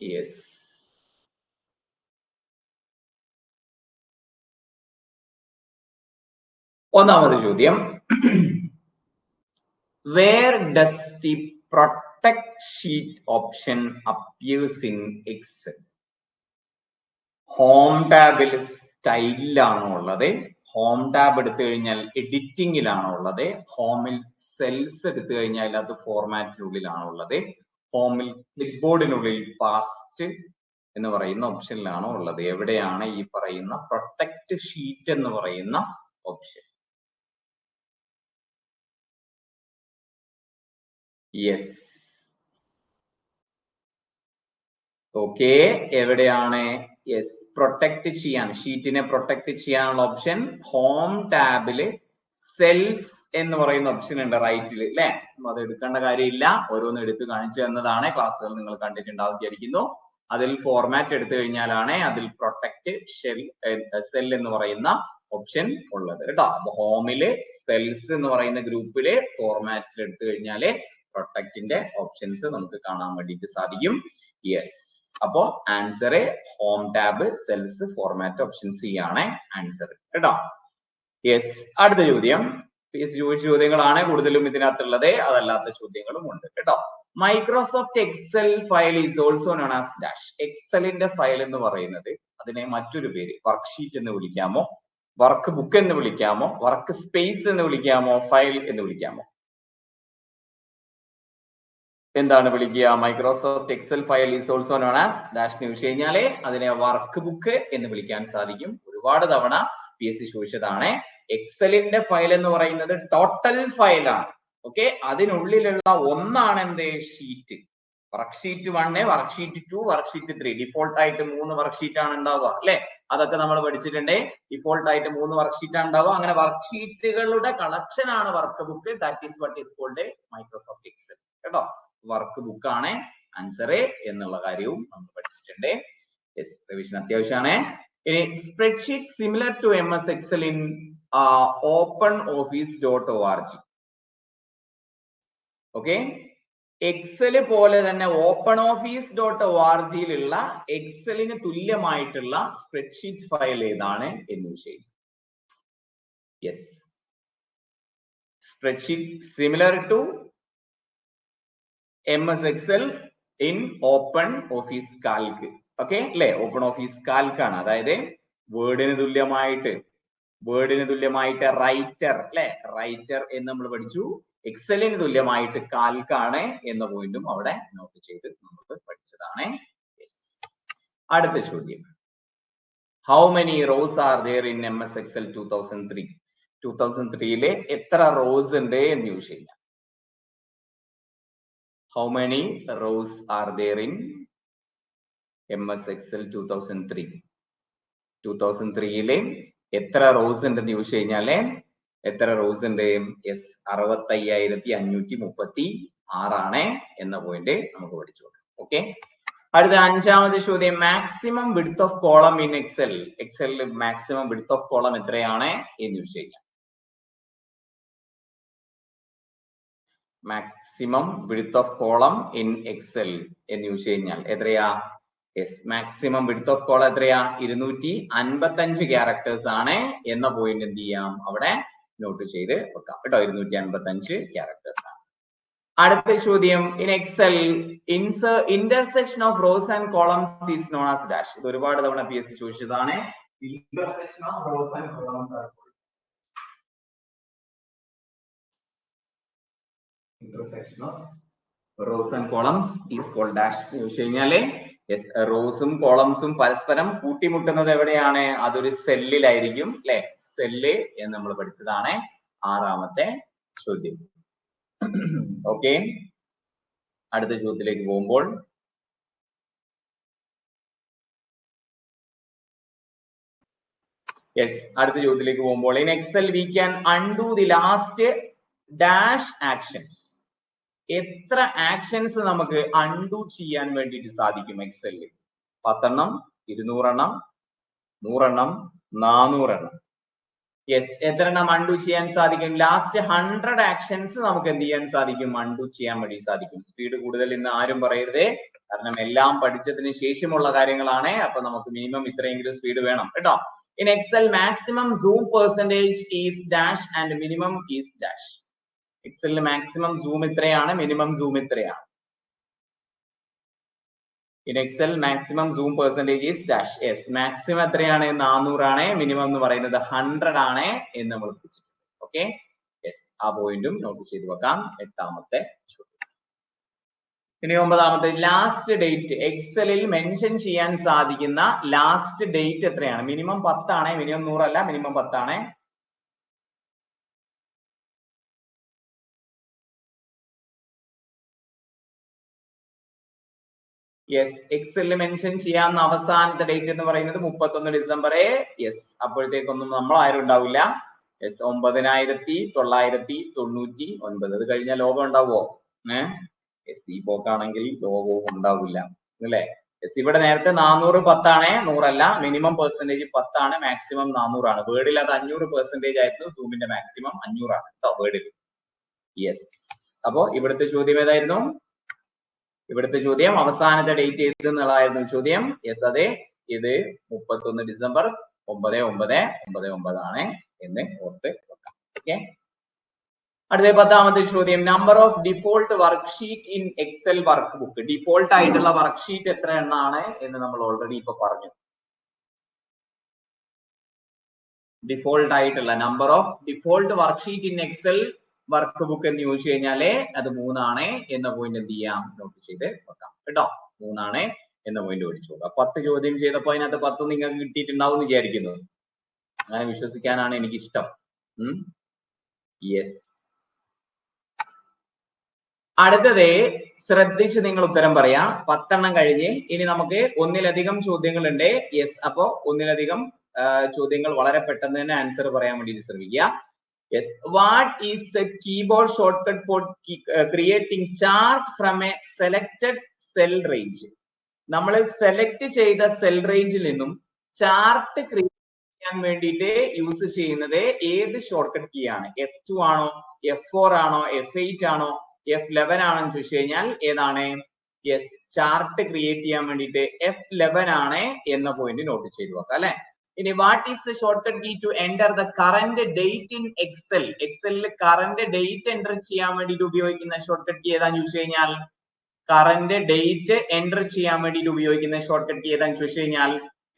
Yes. ഒന്നാമത്തെ ചോദ്യം, where does the protect sheet option appears in Excel? Home ടാബിൽ സ്റ്റൈലിലാണോ ഉള്ളത്, ഹോം ടാബ് എടുത്തു കഴിഞ്ഞാൽ എഡിറ്റിംഗിലാണോ ഉള്ളത്, ഹോമിൽ സെൽസ് എടുത്തു കഴിഞ്ഞാൽ അത് ഫോർമാറ്റിനുള്ളിലാണോ ഉള്ളത്, ഹോമിൽ ക്ലിപ്പ് ബോർഡിനുള്ളിൽ പാസ്റ്റ് എന്ന് പറയുന്ന ഓപ്ഷനിലാണോ ഉള്ളത്? എവിടെയാണ് ഈ പറയുന്ന പ്രൊട്ടക്ട് ഷീറ്റ് എന്ന് പറയുന്ന ഓപ്ഷൻ? യെസ്. ഓക്കെ, എവിടെയാണ്? യെസ്, പ്രൊട്ടക്ട് ചെയ്യാൻ, ഷീറ്റിനെ പ്രൊട്ടക്ട് ചെയ്യാനുള്ള ഓപ്ഷൻ ഹോം ടാബില് സെൽസ് എന്ന് പറയുന്ന ഓപ്ഷൻ ഉണ്ട് റൈറ്റിൽ, അല്ലെ? അത് എടുക്കേണ്ട കാര്യമില്ല, ഓരോന്ന് എടുത്ത് കാണിച്ചു തന്നതാണ്, ക്ലാസ്സുകൾ നിങ്ങൾ കണ്ടിട്ടുണ്ടാവും വിചാരിക്കുന്നു. അതിൽ ഫോർമാറ്റ് എടുത്തു കഴിഞ്ഞാലാണ് അതിൽ പ്രൊട്ടക്ട് സെൽ എന്ന് പറയുന്ന ഓപ്ഷൻ ഉള്ളത് കേട്ടോ. അപ്പൊ ഹോമില് സെൽസ് എന്ന് പറയുന്ന ഗ്രൂപ്പില് ഫോർമാറ്റിൽ എടുത്തു കഴിഞ്ഞാല് പ്രൊട്ടക്റ്റിന്റെ ഓപ്ഷൻസ് നമുക്ക് കാണാൻ വേണ്ടിയിട്ട് സാധിക്കും. യെസ്, അപ്പോ answer home tab cells format options ആണ് ആൻസർ കേട്ടോ. യെസ്, അടുത്ത ചോദ്യം ചോദ്യങ്ങളാണ് കൂടുതലും ഇതിനകത്തുള്ളത്, അതല്ലാത്ത ചോദ്യങ്ങളും ഉണ്ട് കേട്ടോ. Microsoft Excel file is also known as dash. എക്സലിന്റെ ഫയൽ എന്ന് പറയുന്നത്, അതിനെ മറ്റൊരു പേര് വർക്ക്ഷീറ്റ് എന്ന് വിളിക്കാമോ, വർക്ക് ബുക്ക് എന്ന് വിളിക്കാമോ, വർക്ക് സ്പേസ് എന്ന് വിളിക്കാമോ, ഫയൽ എന്ന് വിളിക്കാമോ? എന്താണ് വിളിക്കുക? Microsoft Excel file is also known as dash എന്ന് ചോദിച്ചു കഴിഞ്ഞാല് അതിനെ വർക്ക് ബുക്ക് എന്ന് വിളിക്കാൻ സാധിക്കും. ഒരുപാട് തവണ PSC ചോദിച്ചതാണ്. എക്സലിന്റെ ഫയൽ എന്ന് പറയുന്നത് ടോട്ടൽ ഫയലാണ്. ഓക്കെ, അതിനുള്ളിലുള്ള ഒന്നാണ് എന്ത്? Sheet. Worksheet 1, worksheet 2, worksheet 3. Default ആയിട്ട് 3 വർക്ക്ഷീറ്റ് ആണ് ഉണ്ടാവുക, അല്ലെ? അതൊക്കെ നമ്മൾ പഠിച്ചിട്ടുണ്ട്. ഡിഫോൾട്ട് ആയിട്ട് 3 വർക്ക്ഷീറ്റ് ആണ് ഉണ്ടാവുക. അങ്ങനെ വർക്ക്ഷീറ്റുകളുടെ കളക്ഷൻ ആണ് workbook. That is what is called Microsoft Excel കേട്ടോ. വർക്ക് ബുക്ക് ആണ് ആൻസർ എന്നുള്ള കാര്യവും നമ്മൾ പഠിച്ചിട്ടുണ്ട്. യെസ്, റിവിഷൻ അത്യാവശ്യമാണ്. ഇനി spreadsheet similar to MS Excel in openoffice.org. Okay, Excel പോലെ തന്നെ openoffice.org-യിലുള്ള എക്സലിന് തുല്യമായിട്ടുള്ള സ്പ്രെഡ്ഷീറ്റ് ഫയൽ ഏതാണ് എന്ന് വിഷയം. Yes, spreadsheet similar to MS Excel in OpenOffice Calc. Okay അല്ലെ? OpenOffice Calc ആണ്. അതായത് വേർഡിന് തുല്യമായിട്ട് റൈറ്റർ, അല്ലെ? റൈറ്റർ എന്ന് നമ്മൾ പഠിച്ചു. എക്സലിന് തുല്യമായിട്ട് കാൽക്ക് ആണ് എന്ന പോയിന്റും അവിടെ നോട്ട് ചെയ്ത് നമ്മൾ പഠിച്ചതാണ്. അടുത്ത ചോദ്യം, how many rows are there in MS Excel 2003? 2003-ലെ എത്ര റോസ് ഉണ്ട് എന്ന് ചോദിച്ചു. How many rows are there in MS Excel 2003? 2003-ലെ എത്ര റോസ് ഉണ്ടെന്ന് ചോദിച്ചു കഴിഞ്ഞാല് എത്ര റോസ് ഉണ്ട്? യെസ്, 65,536 ആണ് എന്ന പോയിന്റ് നമുക്ക് പഠിച്ചു നോക്കാം. ഓക്കെ, അടുത്ത അഞ്ചാമത്തെ ചോദ്യം, maximum width of column in Excel. എക്സലിൽ മാക്സിമം വിഡ്ത്ത് ഓഫ് കോളം എത്രയാണ് എന്ന് ചോദിച്ചു കഴിഞ്ഞാൽ maximum width of column in Excel എന്ന് ചോദിച്ചു കഴിഞ്ഞാൽ എത്രയാ? Yes, maximum width of column എത്രയാ? 255 ക്യാരക്ടേഴ്സ് ആണ് എന്ന പോയിന്റ് എന്ത് ചെയ്യാം? അവിടെ നോട്ട് ചെയ്ത് വെക്കാം കേട്ടോ. 255 ക്യാരക്ടേഴ്സ് ആണ്. അടുത്ത ചോദ്യം, in Excel intersection of rows and columns is known as dash. ഇത് ഒരുപാട് തവണ PSC ചോദിച്ചതാണ്. Intersection of rows and columns are intersection of rows and columns is called dash എന്ന് ചോദിച്ചു കഴിഞ്ഞാല് യെസ്, റോസും കോളംസും പരസ്പരം കൂട്ടിമുട്ടുന്നത് എവിടെയാണ്? അതൊരു സെല്ലിലായിരിക്കും, അല്ലെ? സെല്ല് എന്ന് നമ്മൾ പഠിച്ചതാണ്. ആറാമത്തെ ചോദ്യം. ഓക്കെ, അടുത്ത ചോദ്യത്തിലേക്ക് പോകുമ്പോൾ അടുത്ത ചോദ്യത്തിലേക്ക് പോകുമ്പോൾ in Excel we can undo the last dash actions. എത്ര ആക്ഷൻസ് നമുക്ക് അൺഡു ചെയ്യാൻ വേണ്ടിയിട്ട് സാധിക്കും എക്സലിൽ? 10 എണ്ണം, 200 എണ്ണം, 100 എണ്ണം, 400 എണ്ണം. യെസ്, എത്ര എണ്ണം അൺഡു ചെയ്യാൻ സാധിക്കും? ലാസ്റ്റ് 100 ആക്ഷൻസ് നമുക്ക് എന്ത് ചെയ്യാൻ സാധിക്കും? അൺഡു ചെയ്യാൻ വേണ്ടി സാധിക്കും. സ്പീഡ് കൂടുതൽ ഇന്ന് ആരും പറയരുതേ, കാരണം എല്ലാം പഠിച്ചതിന് ശേഷമുള്ള കാര്യങ്ങളാണ്. അപ്പൊ നമുക്ക് മിനിമം ഇത്രയെങ്കിലും സ്പീഡ് വേണം കേട്ടോ. In Excel maximum zoom percentage is dash and minimum is dash. എക്സലിൽ മാക്സിമം സൂം ഇത്രയാണ്, മിനിമം സൂം ഇത്രയാണ്. In Excel maximum zoom percentage is dash. Yes, maximum എത്രയാണ്? 400 ആണ്. മിനിമം എന്ന് പറയുന്നത് 100 ആണ് എന്ന് നമ്മൾ പഠിച്ചിട്ടുണ്ട്. ഓക്കെ, യെസ്, ആ പോയിന്റും നോട്ട് ചെയ്ത് വെക്കാം. 8ാമത്തെ ചോദ്യം. ഇനി 9ാമത്തെ, ലാസ്റ്റ് ഡേറ്റ്. എക്സലിൽ മെൻഷൻ ചെയ്യാൻ സാധിക്കുന്ന ലാസ്റ്റ് ഡേറ്റ് എത്രയാണ്? മിനിമം 10 ആണ്, മിനിമം 100 അല്ല, മിനിമം 10 ആണ്. യെസ്, എക്സലിൽ മെൻഷൻ ചെയ്യാവുന്ന അവസാനത്തെ ഡേറ്റ് എന്ന് പറയുന്നത് 31 ഡിസംബർ. യെസ്, അപ്പോഴത്തേക്കൊന്നും നമ്മൾ ആരും ഉണ്ടാവില്ല. യെസ്, 9999. അത് കഴിഞ്ഞ ലോകം ഉണ്ടാവോ? യെസ്, ഈ പോക്കാണെങ്കിൽ ലോകവും ഉണ്ടാവില്ല അല്ലേ? യെസ്, ഇവിടെ നേരത്തെ 400 10 ആണ്, 100 അല്ല. മിനിമം പെർസെന്റേജ് 10 ആണ്, മാക്സിമം 400 ആണ്. വേർഡിൽ അത് 500% ആയിരുന്നു. സൂമിന്റെ മാക്സിമം 500 ആണ് കേട്ടോ വേർഡിൽ. യെസ്, അപ്പോ ഇവിടുത്തെ ചോദ്യം ഏതായിരുന്നു? ഇവിടുത്തെ ചോദ്യം അവസാനത്തെ ഡേറ്റ് ഏത് എന്നുള്ളതായിരുന്നു ചോദ്യം. യെസ്, അതെ, ഇത് 31 ഡിസംബർ 9999 ആണ് എന്ന് ഓർത്ത് വെക്കാം. ഓക്കെ, അടുത്ത 10ാമത്തെ ചോദ്യം. Number of default worksheet in Excel workbook. Default ആയിട്ടുള്ള വർക്ക്ഷീറ്റ് എത്ര എണ്ണമാണ് എന്ന് നമ്മൾ ഓൾറെഡി ഇപ്പൊ പറഞ്ഞു. ഡിഫോൾട്ട് ആയിട്ടുള്ള number of default worksheet in Excel workbook എന്ന് ചോദിച്ചു കഴിഞ്ഞാല് അത് 3 ആണ് എന്ന പോയിന്റ് എന്ത് ചെയ്യാം? നോട്ട് ചെയ്ത് വെക്കാം കേട്ടോ. 3 ആണ് എന്ന പോയിന്റ് പഠിച്ചു നോക്കാം. 10 ചോദ്യം ചെയ്തപ്പോ അതിനകത്ത് 10 നിങ്ങൾക്ക് കിട്ടിയിട്ടുണ്ടാവും എന്ന് വിചാരിക്കുന്നു. അങ്ങനെ വിശ്വസിക്കാനാണ് എനിക്ക് ഇഷ്ടം. യെസ്, അടുത്തത് ശ്രദ്ധിച്ച് നിങ്ങൾ ഉത്തരം പറയാ. 10 എണ്ണം കഴിഞ്ഞ് ഇനി നമുക്ക് ഒന്നിലധികം ചോദ്യങ്ങൾ ഉണ്ട്. യെസ്, അപ്പോ ഒന്നിലധികം ചോദ്യങ്ങൾ വളരെ പെട്ടെന്ന് തന്നെ ആൻസർ പറയാൻ വേണ്ടിയിട്ട് ശ്രമിക്കുക. Yes, what is the keyboard shortcut for creating chart from a selected cell range? നമ്മൾ സെലക്ട് ചെയ്ത സെൽ റേഞ്ചിൽ നിന്നും ചാർട്ട് ക്രിയേറ്റ് ചെയ്യാൻ വേണ്ടിയിട്ട് യൂസ് ചെയ്യുന്നത് ഏത് ഷോർട്ട്കട്ട് കീ ആണ്? F2 ആണോ, F4 ആണോ, F8 ആണോ, F11 ആണോ എന്ന് ചോദിച്ചു കഴിഞ്ഞാൽ ഏതാണ്? യെസ്, ചാർട്ട് ക്രിയേറ്റ് ചെയ്യാൻ വേണ്ടിയിട്ട് F11 ആണ് എന്ന പോയിന്റ് നോട്ട് ചെയ്തു വെക്കാം അല്ലെ. ഇനി what is the shortcut key to enter the current date in Excel? എക്സലിൽ കറന്റ് ഡേറ്റ് എൻ്റർ ചെയ്യാൻ വേണ്ടിയിട്ട് ഉപയോഗിക്കുന്ന ഷോർട്ട്കട്ട് കീ ഏതാന്ന് ചോദിച്ചു കഴിഞ്ഞാൽ കറന്റ് ഡേറ്റ് എൻ്റർ ചെയ്യാൻ വേണ്ടിയിട്ട് ഉപയോഗിക്കുന്ന ഷോർട്ട്കട്ട് കീ ഏതാന്ന് ചോദിച്ചു കഴിഞ്ഞാൽ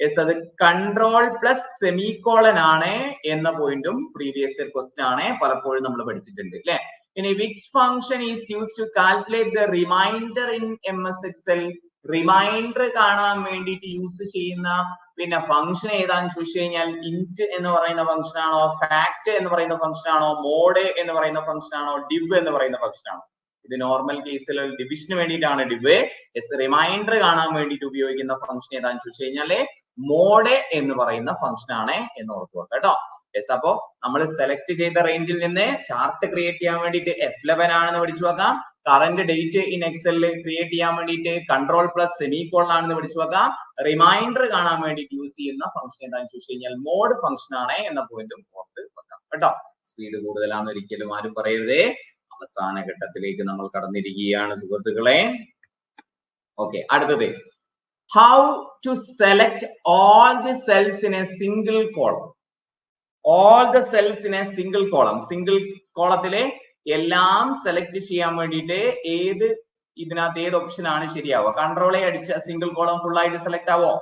യെസ്, അത് കൺട്രോൾ പ്ലസ് സെമിക്കോളൻ ആണ് എന്ന പോയിന്റും പ്രീവിയസ് ക്വസ്റ്റ്യൻ ആണ്, പലപ്പോഴും നമ്മൾ പഠിച്ചിട്ടുണ്ട് അല്ലെ. ഇനി which function is use to calculate the remainder in MS Excel? Remainder കാണാൻ വേണ്ടിയിട്ട് യൂസ് ചെയ്യുന്ന പിന്നെ ഫംഗ്ഷൻ ഏതാന്ന് ചോദിച്ചു കഴിഞ്ഞാൽ ഇന്റ് എന്ന് പറയുന്ന ഫംഗ്ഷൻ ആണോ, ഫാക്ട് എന്ന് പറയുന്ന ഫംഗ്ഷൻ ആണോ, മോഡ് എന്ന് പറയുന്ന ഫംഗ്ഷൻ ആണോ, ഡിവ് എന്ന് പറയുന്ന ഫംഗ്ഷൻ ആണോ? ഇത് നോർമൽ കേസിൽ ഡിവിഷന് വേണ്ടിയിട്ടാണ് ഡിവ്. യെസ്, റിമൈൻഡർ കാണാൻ വേണ്ടിയിട്ട് ഉപയോഗിക്കുന്ന ഫംഗ്ഷൻ ഏതാന്ന് ചോദിച്ചു കഴിഞ്ഞാല് മോഡ് എന്ന് പറയുന്ന ഫംഗ്ഷൻ ആണ് എന്ന് ഓർത്ത് വെക്കാം കേട്ടോ. യെസ്, അപ്പോ നമ്മൾ സെലക്ട് ചെയ്ത റേഞ്ചിൽ നിന്ന് ചാർട്ട് ക്രിയേറ്റ് ചെയ്യാൻ വേണ്ടിയിട്ട് F11 ആണെന്ന് പഠിച്ചു വെക്കാം. കറന്റ് ഡേറ്റ് ഇൻ എക്സലിൽ ക്രിയേറ്റ് ചെയ്യാൻ വേണ്ടിയിട്ട് കൺട്രോൾ പ്ലസ് സെമിക്കോളൻ ആണെന്ന് പഠിച്ചു വെക്കാം. റിമൈൻഡർ കാണാൻ വേണ്ടിയിട്ട് യൂസ് ചെയ്യുന്ന ഫംഗ്ഷൻ എന്താണെന്ന് ചോദിച്ചു കഴിഞ്ഞാൽ മോഡ് ഫംഗ്ഷൻ ആണ് എന്ന പോയിന്റും ഓർത്ത് വെക്കാം കേട്ടോ. സ്പീഡ് കൂടുതലാണെന്ന് ഒരിക്കലും ആരും പറയരുതേ. അവസാന ഘട്ടത്തിലേക്ക് നമ്മൾ കടന്നിരിക്കുകയാണ് സുഹൃത്തുക്കളെ. ഓക്കെ, അടുത്തത് how to select all the cells in a single column. All the cells in a single column. Single കോളത്തിലെ എല്ലാം സെലക്ട് ചെയ്യാൻ വേണ്ടിയിട്ട് ഇതിനകത്ത് ഏത് ഓപ്ഷൻ ആണ് ശരിയാവുക? കൺട്രോൾ A അടിച്ച സിംഗിൾ കോളം ഫുൾ ആയിട്ട് സെലക്ട് ആവോ?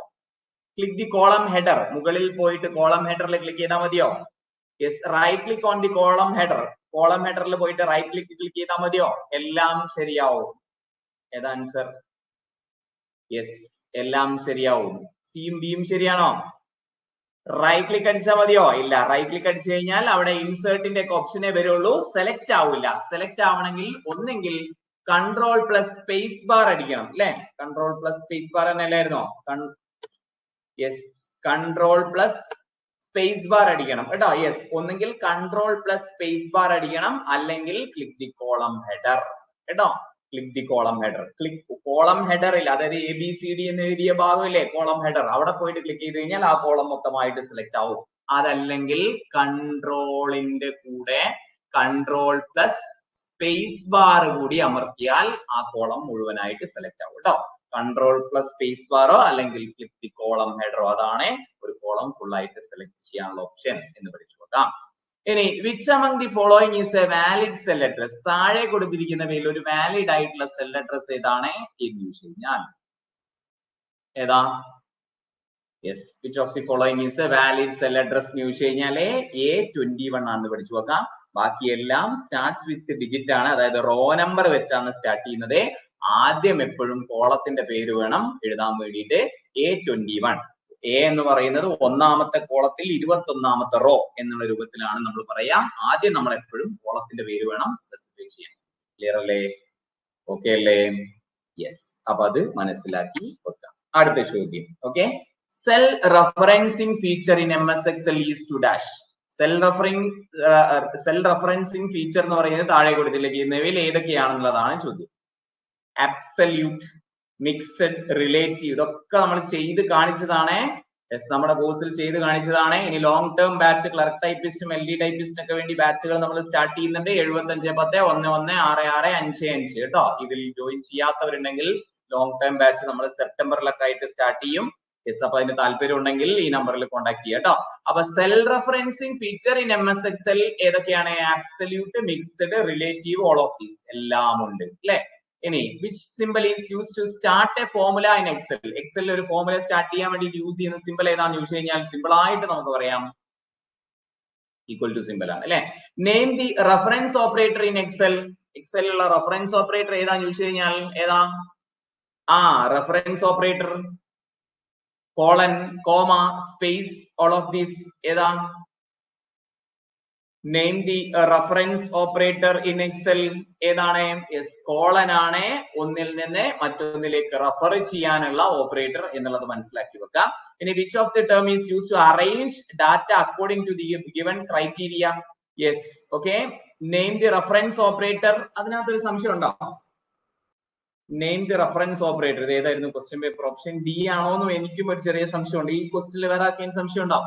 Click the column header. മുകളിൽ പോയിട്ട് കോളം ഹെഡറിൽ ക്ലിക്ക് ചെയ്താൽ മതിയോ? Yes, right click on the column header. Column ഹെഡറിൽ പോയിട്ട് റൈറ്റ് ക്ലിക്ക് ചെയ്താൽ മതിയോ? എല്ലാം ശരിയാവും. ഏതാ ആൻസർ? യെസ്, എല്ലാം ശരിയാവും. സിയും ബിയും ശരിയാണോ? റൈറ്റ് ക്ലിക്ക് അടിച്ചാൽ മതിയോ? ഇല്ല. റൈറ്റ് ക്ലിക്ക് അടിച്ചു കഴിഞ്ഞാൽ അവിടെ ഇൻസേർട്ടിന്റെ ഒക്കെ ഓപ്ഷനേ വരുള്ളൂ, സെലക്ട് ആവില്ല. സെലക്ട് ആവണമെങ്കിൽ ഒന്നെങ്കിൽ കൺട്രോൾ പ്ലസ് സ്പേസ് ബാർ അടിക്കണം അല്ലെ. കൺട്രോൾ പ്ലസ് സ്പേസ് ബാർ തന്നെ അല്ലായിരുന്നോ? Yes, control plus space bar അടിക്കണം കേട്ടോ. യെസ്, ഒന്നെങ്കിൽ കൺട്രോൾ പ്ലസ് സ്പേസ് ബാർ അടിക്കണം, അല്ലെങ്കിൽ ക്ലിക്ക് ദി കോളം ഹെഡർ കേട്ടോ. Click the column header. Click column ഹെഡറിൽ, അതായത് ABCD എന്ന് എഴുതിയ ഭാഗമില്ലേ കോളം ഹെഡർ, അവിടെ പോയിട്ട് ക്ലിക്ക് ചെയ്ത് കഴിഞ്ഞാൽ ആ കോളം മൊത്തമായിട്ട് സെലക്ട് ആവും. അതല്ലെങ്കിൽ കൺട്രോളിന്റെ കൂടെ കൺട്രോൾ പ്ലസ് സ്പേസ് ബാർ കൂടി അമർത്തിയാൽ ആ കോളം മുഴുവനായിട്ട് സെലക്ട് ആവും കേട്ടോ. കൺട്രോൾ പ്ലസ് സ്പേസ് ബാറോ അല്ലെങ്കിൽ ക്ലിക്ക് ദി കോളം ഹെഡറോ, അതാണ് ഒരു കോളം ഫുൾ ആയിട്ട് സെലക്ട് ചെയ്യാനുള്ള ഓപ്ഷൻ എന്ന് പഠിച്ചു നോക്കാം. ഇനി which among the following is a valid cell address? താഴെ കൊടുത്തിരിക്കുന്നവയിൽ ഒരു വാലിഡ് ആയിട്ടുള്ള സെൽ അഡ്രസ് ഏതാണ് എന്ന് ചോദിച്ചു കഴിഞ്ഞാൽ ഏതാ? Yes, which of the following is a valid cell address എന്ന് ചോദിച്ചു കഴിഞ്ഞാല് A21 ആണെന്ന് പഠിച്ചു നോക്കാം. ബാക്കിയെല്ലാം സ്റ്റാർട്ട്സ് വിത്ത് ഡിജിറ്റ് ആണ്, അതായത് റോ നമ്പർ വെച്ചാണ് സ്റ്റാർട്ട് ചെയ്യുന്നത്. ആദ്യം എപ്പോഴും കോളത്തിന്റെ പേര് വേണം എഴുതാൻ വേണ്ടിയിട്ട്. A21 എ എന്ന് പറയുന്നത് ഒന്നാമത്തെ കോളത്തിൽ 21ാമത്തെ റോ എന്നുള്ള രൂപത്തിലാണ് നമ്മൾ പറയാ. ആദ്യം നമ്മൾ എപ്പോഴും കോളത്തിന്റെ പേര് വേണം സ്പെസിഫൈ ചെയ്യാൻ. ക്ലിയർ അല്ലേ? ഓക്കെ അല്ലേ? യെസ്, അപ്പൊ അത് മനസ്സിലാക്കി വെക്കാം. അടുത്ത ചോദ്യം. Okay, cell referencing feature in MS Excel is to dash. Cell referencing feature എന്ന് പറയുന്നത് താഴെ കൊടുത്തിരിക്കുന്നവയിൽ ഏതൊക്കെയാണെന്നുള്ളതാണ് ചോദ്യം. അബ്സല്യൂട്ട്, മിക്സഡ്, റിലേറ്റീവ്, ഇതൊക്കെ നമ്മൾ ചെയ്ത് കാണിച്ചതാണ്. നമ്മുടെ കോഴ്സിൽ ചെയ്ത് കാണിച്ചതാണ്. ഇനി ലോങ് ടേം ബാച്ച് ക്ലർക്ക് ടൈപ്പിസ്റ്റും LD ടൈപ്പിസ്റ്റും ഒക്കെ വേണ്ടി ബാച്ചുകൾ നമ്മൾ സ്റ്റാർട്ട് ചെയ്യുന്നുണ്ട്. 75101165 കേട്ടോ. ഇതിൽ ജോയിൻ ചെയ്യാത്തവരുണ്ടെങ്കിൽ ലോങ് ടേം ബാച്ച് നമ്മൾ സെപ്റ്റംബറിലൊക്കെ ആയിട്ട് സ്റ്റാർട്ട് ചെയ്യും. യെസ്, അപ്പൊ അതിന് താല്പര്യം ഉണ്ടെങ്കിൽ ഈ നമ്പറിൽ കോൺടാക്ട് ചെയ്യാം കേട്ടോ. അപ്പൊ cell referencing feature in MS Excel ഏതൊക്കെയാണ്? Absolute, mixed, relative, all of these എല്ലാം ഉണ്ട് അല്ലെ. ഇനി which symbol is use to start a formula in Excel? എക്സലിൽ ഒരു ഫോർമുല സ്റ്റാർട്ട് ചെയ്യാൻ വേണ്ടി യൂസ് ചെയ്യുന്ന സിമ്പിൾ ഏതാണെന്ന് ചോദിച്ചു കഴിഞ്ഞാൽ സിമ്പിൾ ആയിട്ട് നമുക്ക് പറയാം ഈക്വൽ ടു സിമ്പിൾ ആണ് അല്ലെ. Name the reference operator in Excel. എക്സലിലുള്ള റഫറൻസ് ഓപ്പറേറ്റർ ഏതാന്ന് ചോദിച്ചു കഴിഞ്ഞാൽ ഏതാ? Reference operator colon, comma, space, all of these ഏതാ? Name the reference operator in Excel ഏതാണ്? യെസ്, കോളൻ ആണ് ഒന്നിൽ നിന്ന് മറ്റൊന്നിലേക്ക് റെഫർ ചെയ്യാനുള്ള ഓപ്പറേറ്റർ എന്നുള്ളത് മനസ്സിലാക്കി വെക്കാം. ഇനി which of the term is use to arrange data according to the given criteria? Yes, okay. Name the reference operator, അതിനകത്തൊരു സംശയം ഉണ്ടോ? നെയിം ദി റഫറൻസ് ഓപ്പറേറ്റർ, ഇത് ഏതായിരുന്നു ക്വസ്റ്റ്യൻ പേപ്പർ? ഓപ്ഷൻ ഡി ആണോന്നും എനിക്കും ഒരു ചെറിയ സംശയമുണ്ട്. ഈ ക്വസ്റ്റ്യനിൽ വേറെ ആർക്കെങ്കിലും സംശയം ഉണ്ടോ?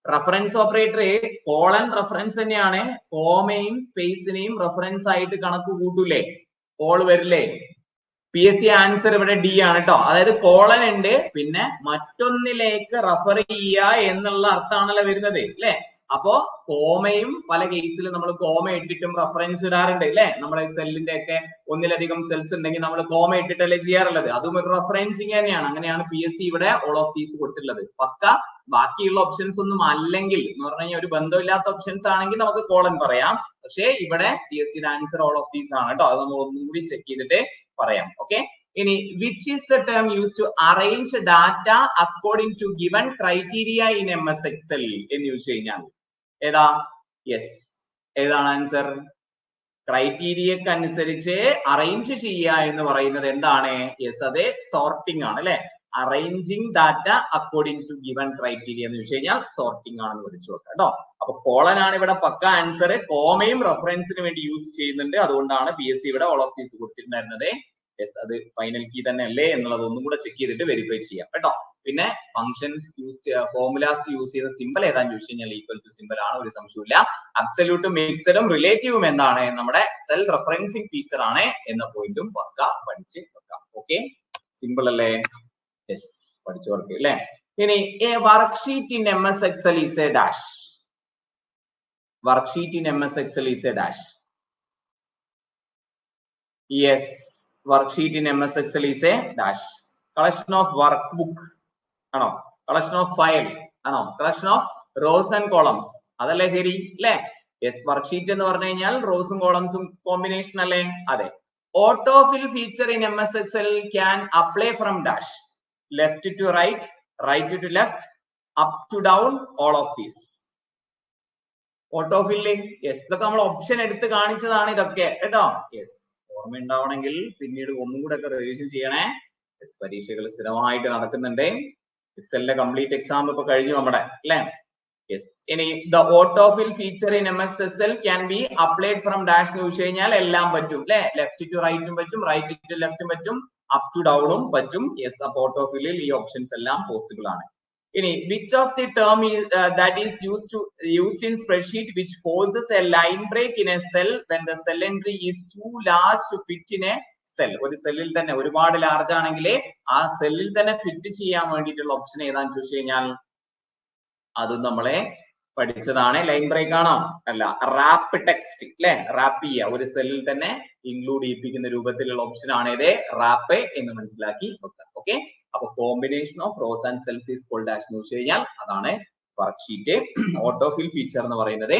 റഫറൻസ് ഓപ്പറേറ്റർ കോളൻ റഫറൻസ് തന്നെയാണ്. കോമയും സ്പേസിനെയും റഫറൻസ് ആയിട്ട് കണക്ക് കൂട്ടൂലേ? കോൾ വരില്ലേ? PSC ആൻസർ ഇവിടെ ഡി ആണ് കേട്ടോ. അതായത് കോളൻ ഉണ്ട്, പിന്നെ മറ്റൊന്നിലേക്ക് റെഫർ ചെയ്യുക എന്നുള്ള അർത്ഥമാണല്ലോ വരുന്നത് അല്ലെ. അപ്പോ കോമയും പല കേസിൽ നമ്മൾ കോമ ഇട്ടിട്ടും റഫറൻസ് ഇടാറുണ്ട് അല്ലെ. നമ്മളെ സെല്ലിന്റെ ഒക്കെ ഒന്നിലധികം സെൽസ് ഉണ്ടെങ്കിൽ നമ്മൾ കോമ ഇട്ടിട്ടല്ലേ ചെയ്യാറുള്ളത്. അതും ഒരു റഫറൻസിങ് തന്നെയാണ്. അങ്ങനെയാണ് PSC ഇവിടെ ഓൾ ഓഫ് ദീസ് കൊടുത്തിട്ടുള്ളത്. പക്ക ബാക്കിയുള്ള ഓപ്ഷൻസ് ഒന്നും അല്ലെങ്കിൽ എന്ന് പറഞ്ഞു കഴിഞ്ഞാൽ ഒരു ബന്ധമില്ലാത്ത ഓപ്ഷൻസ് ആണെങ്കിൽ നമുക്ക് കോളൻ പറയാം. പക്ഷേ ഇവിടെ PSCയുടെ ആൻസർ ഓൾ ഓഫ് ദീസ് ആണ് കേട്ടോ. അത് നമ്മൾ ഒന്നും കൂടി ചെക്ക് ചെയ്തിട്ട് പറയാം. ഓക്കെ, ഇനി which is the term use to arrange data according to given criteria in MS Excel എന്ന് ചോദിച്ചു കഴിഞ്ഞാൽ ഏതാ? യെസ്, ഏതാണ് ആൻസർ? ക്രൈറ്റീരിയക്ക് അനുസരിച്ച് അറേഞ്ച് ചെയ്യുക എന്ന് പറയുന്നത് എന്താണ്? യെസ്, അതെ, സോർട്ടിംഗ് ആണ് അല്ലെ. Arranging data according to given criteria എന്ന് വെച്ച് കഴിഞ്ഞാൽ സോർട്ടിംഗ് ആണെന്ന് പഠിച്ചു വെക്കാം കേട്ടോ. അപ്പൊ കോളൻ ആണ് ഇവിടെ പക്ക ആൻസർ. കോമയും റഫറൻസിന് വേണ്ടി യൂസ് ചെയ്യുന്നുണ്ട്. അതുകൊണ്ടാണ് PSC ഇവിടെ ഓൾ ഓഫ് ദീസ് കൊടുത്തിട്ടുണ്ടായിരുന്നത്. യെസ്, അത് ഫൈനൽ കീ തന്നെ അല്ലേ എന്നുള്ളത് ഒന്നും കൂടെ ചെക്ക് ചെയ്തിട്ട് വെരിഫൈ ചെയ്യാം കേട്ടോ. പിന്നെ ഫംഗ്ഷൻസ് യൂസ് ഫോർമുലാസ് യൂസ് ചെയ്ത സിമ്പിൾ ഏതാന്ന് ചോദിച്ചു കഴിഞ്ഞാൽ ഈക്വൽ ടു സിമ്പിൾ ആണ്, ഒരു സംശയമില്ല. അബ്സല്യൂട്ടും മിക്സഡും റിലേറ്റീവും എന്താണ്? നമ്മുടെ സെൽ റഫറൻസിങ് ഫീച്ചർ ആണ് എന്ന പോയിന്റും പക്ക പഠിച്ച് വെക്കാം. ഓക്കെ, സിമ്പിൾ അല്ലേ? യെസ്, പഠിച്ചു വർക്ക് അല്ലേ. ഇനി A worksheet in MS Excel is A dash. Worksheet in MS Excel is A dash. Yes, worksheet in MS Excel is A dash. Collection of workbook ആണോ? Collection of file ആണോ? Collection of rows and columns, അതല്ലേ ശരി അല്ലേ? Yes, worksheet എന്ന് പറഞ്ഞു കഴിഞ്ഞാൽ റോസും കോളംസും combination അല്ലേ? അതെ. Autofill feature in MS Excel can apply from dash. Left to right, right to left, up to down, all of these. Autofill yes, ഇതൊക്കെ നമ്മൾ ഓപ്ഷൻ എടുത്ത് കാണിച്ചതാണ് ഇതൊക്കെ കേട്ടോ. യെസ്, ഓർമ്മ ഉണ്ടാവണമെങ്കിൽ പിന്നീട് ഒന്നും കൂടെ ഒക്കെ റിവിഷൻ ചെയ്യണേ. പരീക്ഷകൾ സ്ഥിരമായിട്ട് നടക്കുന്നുണ്ട്. എക്സലിന്റെ കംപ്ലീറ്റ് എക്സാം ഇപ്പൊ കഴിഞ്ഞു നമ്മുടെ അല്ലെ. യെസ്, ഇനി the autofill feature in MS Excel can be applied from dash എന്ന് ചോദിച്ചു കഴിഞ്ഞാൽ എല്ലാം പറ്റും അല്ലെ. ലെഫ്റ്റ് ടു റൈറ്റും പറ്റും, റൈറ്റ് ടു ലെഫ്റ്റും പറ്റും, അപ് ടു ഡൗണും പറ്റും. യെസ്, അപ്പൊ ഓട്ടോഫില്ലിൽ ഈ ഓപ്ഷൻസ് എല്ലാം പോസിബിൾ ആണ്. ഇനി which of the term is that is used in spreadsheet which causes a line break in a cell when the cell entry is too large to fit in a cell. ഒരു സെല്ലിൽ തന്നെ ഒരുപാട് large ആണെങ്കിൽ ആ സെല്ലിൽ തന്നെ fit ചെയ്യാൻ വേണ്ടിയിട്ടുള്ള ഓപ്ഷൻ ഏതാന്ന് ചോദിച്ചു കഴിഞ്ഞാൽ അത് നമ്മളെ പഠിച്ചതാണ്. ലൈൻ ബ്രേക്ക് ആണോ? അല്ല, റാപ്പ് ടെക്സ്റ്റ് അല്ലെ, റാപ്പ് ചെയ്യുക, ഒരു സെല്ലിൽ തന്നെ ഇൻക്ലൂഡ് ചെയ്യിപ്പിക്കുന്ന രൂപത്തിലുള്ള ഓപ്ഷൻ ആണ് ഇത് റാപ്പ് എന്ന് മനസ്സിലാക്കി വെക്കുക. ഓക്കെ, അപ്പൊ combination of rows and cells is called as എന്ന് വെച്ച് കഴിഞ്ഞാൽ അതാണ് വർക്ക്ഷീറ്റ്. ഓട്ടോഫിൽ ഫീച്ചർ എന്ന് പറയുന്നത്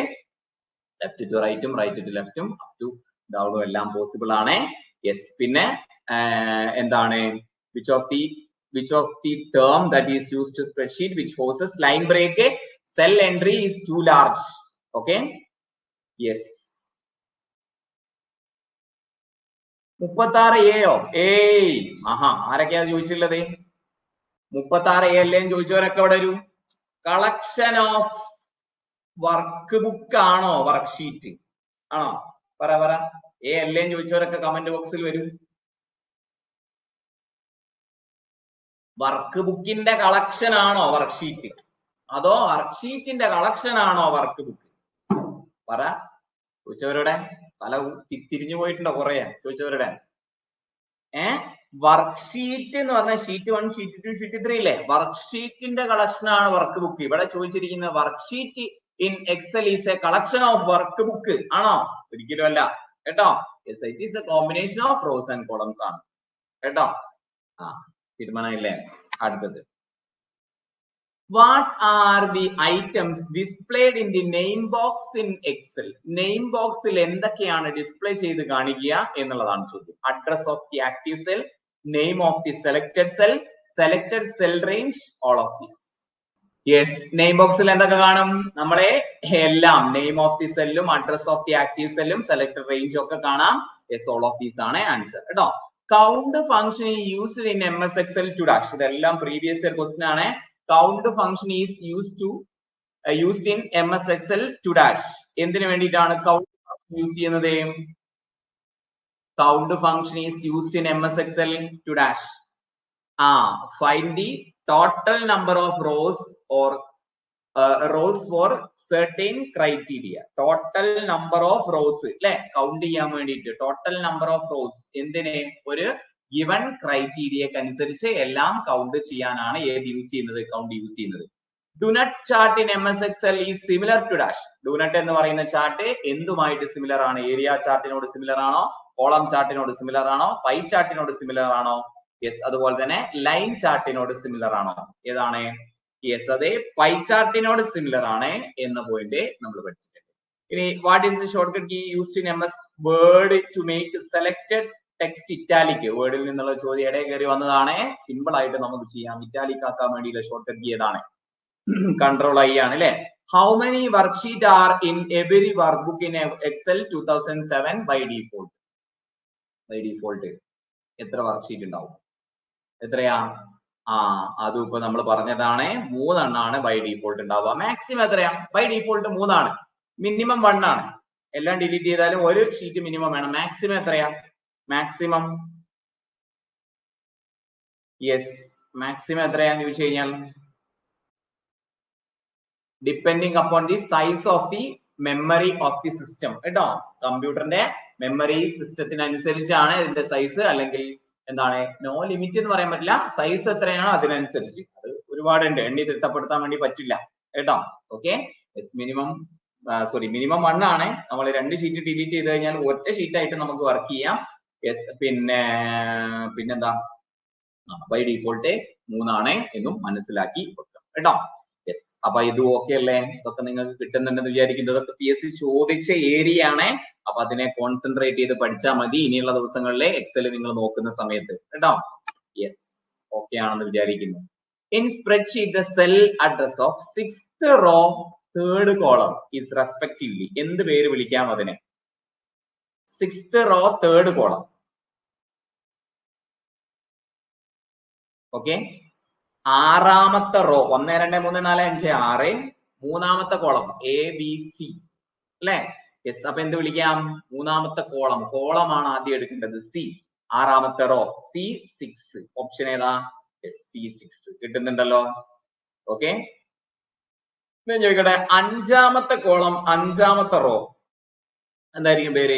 ലെഫ്റ്റ് ടു റൈറ്റും റൈറ്റ് ടു ലെഫ്റ്റും അപ് ടു ഡൗണും എല്ലാം പോസിബിൾ ആണ്. യെസ്, പിന്നെ എന്താണ് which of the term that is used to spreadsheet which causes line break, cell entry is too large. Okay, yes. 36A ഏയ് ആരൊക്കെയാ ചോദിച്ചുള്ളത്? 36A അല്ലേ ചോദിച്ചവരൊക്കെ ഇവിടെ വരൂ. കളക്ഷൻ ഓഫ് വർക്ക് ബുക്ക് ആണോ വർക്ക്ഷീറ്റ് ആണോ? പറ എ അല്ലേ ചോദിച്ചവരൊക്കെ കമന്റ് ബോക്സിൽ വരും. വർക്ക് ബുക്കിന്റെ കളക്ഷൻ ആണോ വർക്ക്ഷീറ്റ്, അതോ വർക്ക്ഷീറ്റിന്റെ കളക്ഷൻ ആണോ വർക്ക് ബുക്ക്? പറ ചോദിച്ചവരുടെ പല തിരിഞ്ഞു പോയിട്ടുണ്ടോ? കുറേ ചോദിച്ചവരുടെ വർക്ക്ഷീറ്റ് എന്ന് പറഞ്ഞാൽ ഷീറ്റ് 1, ഷീറ്റ് 2, ഷീറ്റ് 3 ഇല്ലേ? വർക്ക്ഷീറ്റിന്റെ കളക്ഷൻ ആണ് വർക്ക് ബുക്ക്. ഇവിടെ ചോദിച്ചിരിക്കുന്ന worksheet in Excel is a collection of workbook ആണോ? ഒരിക്കലും അല്ല കേട്ടോ. It is a combination of rows and columns ആണ് കേട്ടോ. തീരുമാനമില്ലേ? അടുത്തത്, what are the items displayed in the name box in Excel? Name ബോക്സിൽ എന്തൊക്കെയാണ് ഡിസ്പ്ലേ ചെയ്ത് കാണിക്കുക എന്നുള്ളതാണ് ചോദ്യം. Address of the active cell, name of the selected cell range, all of this. Yes, name ബോക്സിൽ എന്തൊക്കെ കാണും? നമ്മളെ എല്ലാം നെയിം ഓഫ് ദി സെല്ലും അഡ്രസ് ഓഫ് ദി ആക്റ്റീവ് സെല്ലും സെലക്ടഡ് റേഞ്ചും ഒക്കെ കാണാം. യെസ്, ഓൾ ഓഫ് ദീസ് ആണ് ആൻസർ കേട്ടോ. Count function used in MS Excel to dash. ഇതെല്ലാം പ്രീവിയസ് ഇയർ ക്വസ്റ്റ്യൻ ആണ്. Count function is used in MS Excel to dash. എന്തിനു വേണ്ടിയിട്ടാണ് കൗണ്ട് ഫംഗ്ഷൻ യൂസ് ചെയ്യുന്നത്? Count function is used in MS Excel to dash. Find the total number of rows or rows for certain criteria. Total number of rows അല്ലെ, count ചെയ്യാൻ വേണ്ടിയിട്ട് total number of rows എന്തിനെ? ഒരു given ക്രൈറ്റീരിയക്ക് അനുസരിച്ച് എല്ലാം count ചെയ്യാനാണ് ഏത് use ചെയ്യുന്നത്? കൗണ്ട് യൂസ് ചെയ്യുന്നത്. Doughnut chart in MS Excel is similar to dash. Doughnut എന്ന് പറയുന്ന ചാർട്ട് എന്തുമായിട്ട് സിമിലർ ആണ്? ഏരിയ ചാർട്ടിനോട് സിമിലർ ആണോ? കോളം ചാർട്ടിനോട് സിമിലർ ആണോ? പൈ ചാർട്ടിനോട് സിമിലർ ആണോ? യെസ്, അതുപോലെ തന്നെ ലൈൻ ചാർട്ടിനോട് സിമിലർ ആണോ? ഏതാണ്? യെസ്, അതെ, പൈ ചാർട്ടിനോട് സിമിലർ ആണ് എന്ന പോയിന്റ് നമ്മൾ പഠിച്ചിട്ടുണ്ട്. ഇനി what is the shortcut key used in MS Word to make selected text italic? വേർഡിൽ നിന്നുള്ള ചോദ്യം ഇടയിൽ കയറി വന്നതാണ്. സിമ്പിൾ ആയിട്ട് നമുക്ക് ചെയ്യാം. ഇറ്റാലിക് ആക്കാൻ വേണ്ടിയുള്ള ഷോർട്ട് കട്ട് കീ ഏതാണ്? Control-I ആണ് അല്ലെ. How many worksheet are in every workbook in Excel 2007 by default? By default എത്ര വർക്ക്ഷീറ്റ് ഉണ്ടാവും? എത്രയാ? അതും ഇപ്പൊ നമ്മൾ പറഞ്ഞതാണ്. 3 എണ്ണാണ് ബൈ ഡിഫോൾട്ട് ഉണ്ടാവുക. മാക്സിമം എത്രയാ? ബൈ ഡിഫോൾട്ട് 3 ആണ്. മിനിമം 1 ആണ്. എല്ലാം ഡിലീറ്റ് ചെയ്താലും ഒരു ഷീറ്റ് മിനിമം വേണം. മാക്സിമം എത്രയാ? മാക്സിമം യെസ്, മാക്സിമം എത്രയാന്ന് ചോദിച്ചു കഴിഞ്ഞാൽ depending upon the size of the memory of the system കേട്ടോ. കമ്പ്യൂട്ടറിന്റെ മെമ്മറി സിസ്റ്റത്തിനനുസരിച്ചാണ് ഇതിന്റെ സൈസ്. അല്ലെങ്കിൽ എന്താണ്, നോ ലിമിറ്റ് എന്ന് പറയാൻ പറ്റില്ല. സൈസ് എത്രയാണോ അതിനനുസരിച്ച്. അത് ഒരുപാടുണ്ട്, എണ്ണി തിട്ടപ്പെടുത്താൻ വേണ്ടി പറ്റില്ല കേട്ടോ. ഓക്കെ, മിനിമം മിനിമം 1 ആണ്. നമ്മൾ 2 ഷീറ്റ് ഡിലീറ്റ് ചെയ്ത് കഴിഞ്ഞാൽ ഒറ്റ ഷീറ്റ് ആയിട്ട് നമുക്ക് വർക്ക് ചെയ്യാം. യെസ്, പിന്നെന്താ, ബൈ ഡിഫോൾട്ട് 3 ആണ് എന്നും മനസ്സിലാക്കി വെക്കാം കേട്ടോ. യെസ്, അപ്പൊ ഇത് ഓക്കെ അല്ലേ? ഇതൊക്കെ നിങ്ങൾക്ക് കിട്ടുന്നുണ്ടെന്ന് വിചാരിക്കുന്നത്. ഇതൊക്കെ PSC ചോദിച്ച ഏരിയ ആണ്. അപ്പൊ അതിനെ കോൺസെൻട്രേറ്റ് ചെയ്ത് പഠിച്ചാൽ മതി ഇനിയുള്ള ദിവസങ്ങളിലെ എക്സൽ നിങ്ങൾ നോക്കുന്ന സമയത്ത് കേട്ടോ. യെസ്, ഓക്കെ ആണെന്ന് വിചാരിക്കുന്നു. In spreadsheet the cell address of 6th row 3rd column is respectively എന്ത് പേര് വിളിക്കാം അതിനെ? 6th row 3rd column. Okay, 6ാമത്തെ റോ 1 2 3 4 5 6, 3ാമത്തെ കോളം ABC അല്ലെ? യെസ്, അപ്പൊ എന്ത് വിളിക്കാം? 3ാമത്തെ കോളം. കോളമാണ് ആദ്യം എടുക്കേണ്ടത്. C. 6ാമത്തെ raw C6. ഓപ്ഷൻ ഏതാ? C6 കിട്ടുന്നുണ്ടല്ലോ. ഓക്കെ, ഞാൻ ചോദിക്കട്ടെ, അഞ്ചാമത്തെ കോളം അഞ്ചാമത്തെ റോ എന്തായിരിക്കും പേര്?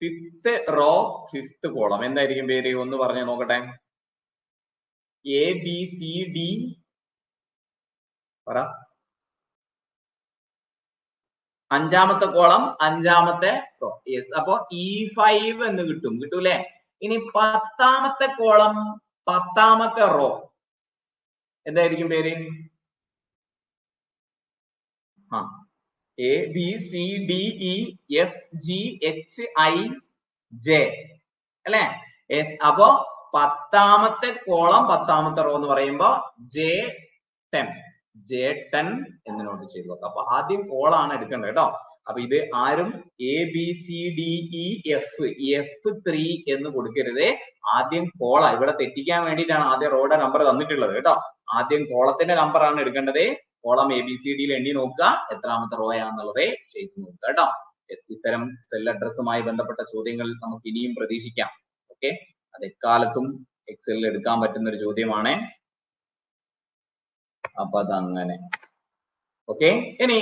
ഫിഫ്ത്ത് റോ ഫിഫ്ത്ത് കോളം എന്തായിരിക്കും പേര്? ഒന്ന് പറഞ്ഞു നോക്കട്ടെ. ABCD പറ. അഞ്ചാമത്തെ കോളം അഞ്ചാമത്തെ റോ. യെസ്, അപ്പൊ E5 എന്ന് കിട്ടൂലേ? ഇനി പത്താമത്തെ കോളം പത്താമത്തെ റോ എന്തായിരിക്കും പേര്? ABCDEFGHIJ അല്ലെ? യെസ്, അപ്പോ പത്താമത്തെ കോളം പത്താമത്തെ റോ എന്ന് പറയുമ്പോ J10 എന്ന് നോട്ട് ചെയ്തു നോക്കാം. അപ്പൊ ആദ്യം കോളാണ് എടുക്കേണ്ടത് കേട്ടോ. അപ്പൊ ഇത് ആരും ABCDEF3 എന്ന് കൊടുക്കരുത്. ആദ്യം കോള, ഇവിടെ തെറ്റിക്കാൻ വേണ്ടിയിട്ടാണ് ആദ്യം റോയുടെ നമ്പർ തന്നിട്ടുള്ളത് കേട്ടോ. ആദ്യം കോളത്തിന്റെ നമ്പർ ആണ് എടുക്കേണ്ടത്. കോളം ABCDയിൽ എണ്ണി നോക്കുക, എത്രാമത്തെ റോ ആണെന്നുള്ളത് ചെയ്തു നോക്കുക കേട്ടോ. യെസ്, ഇത്തരം സെൽ അഡ്രസ്സുമായി ബന്ധപ്പെട്ട ചോദ്യങ്ങൾ നമുക്ക് ഇനിയും പ്രതീക്ഷിക്കാം. ഓക്കെ, അത് എക്കാലത്തും എക്സലിൽ എടുക്കാൻ പറ്റുന്ന ഒരു ചോദ്യമാണ്. അപ്പൊ അതങ്ങനെ. ഓക്കെ, ഇനി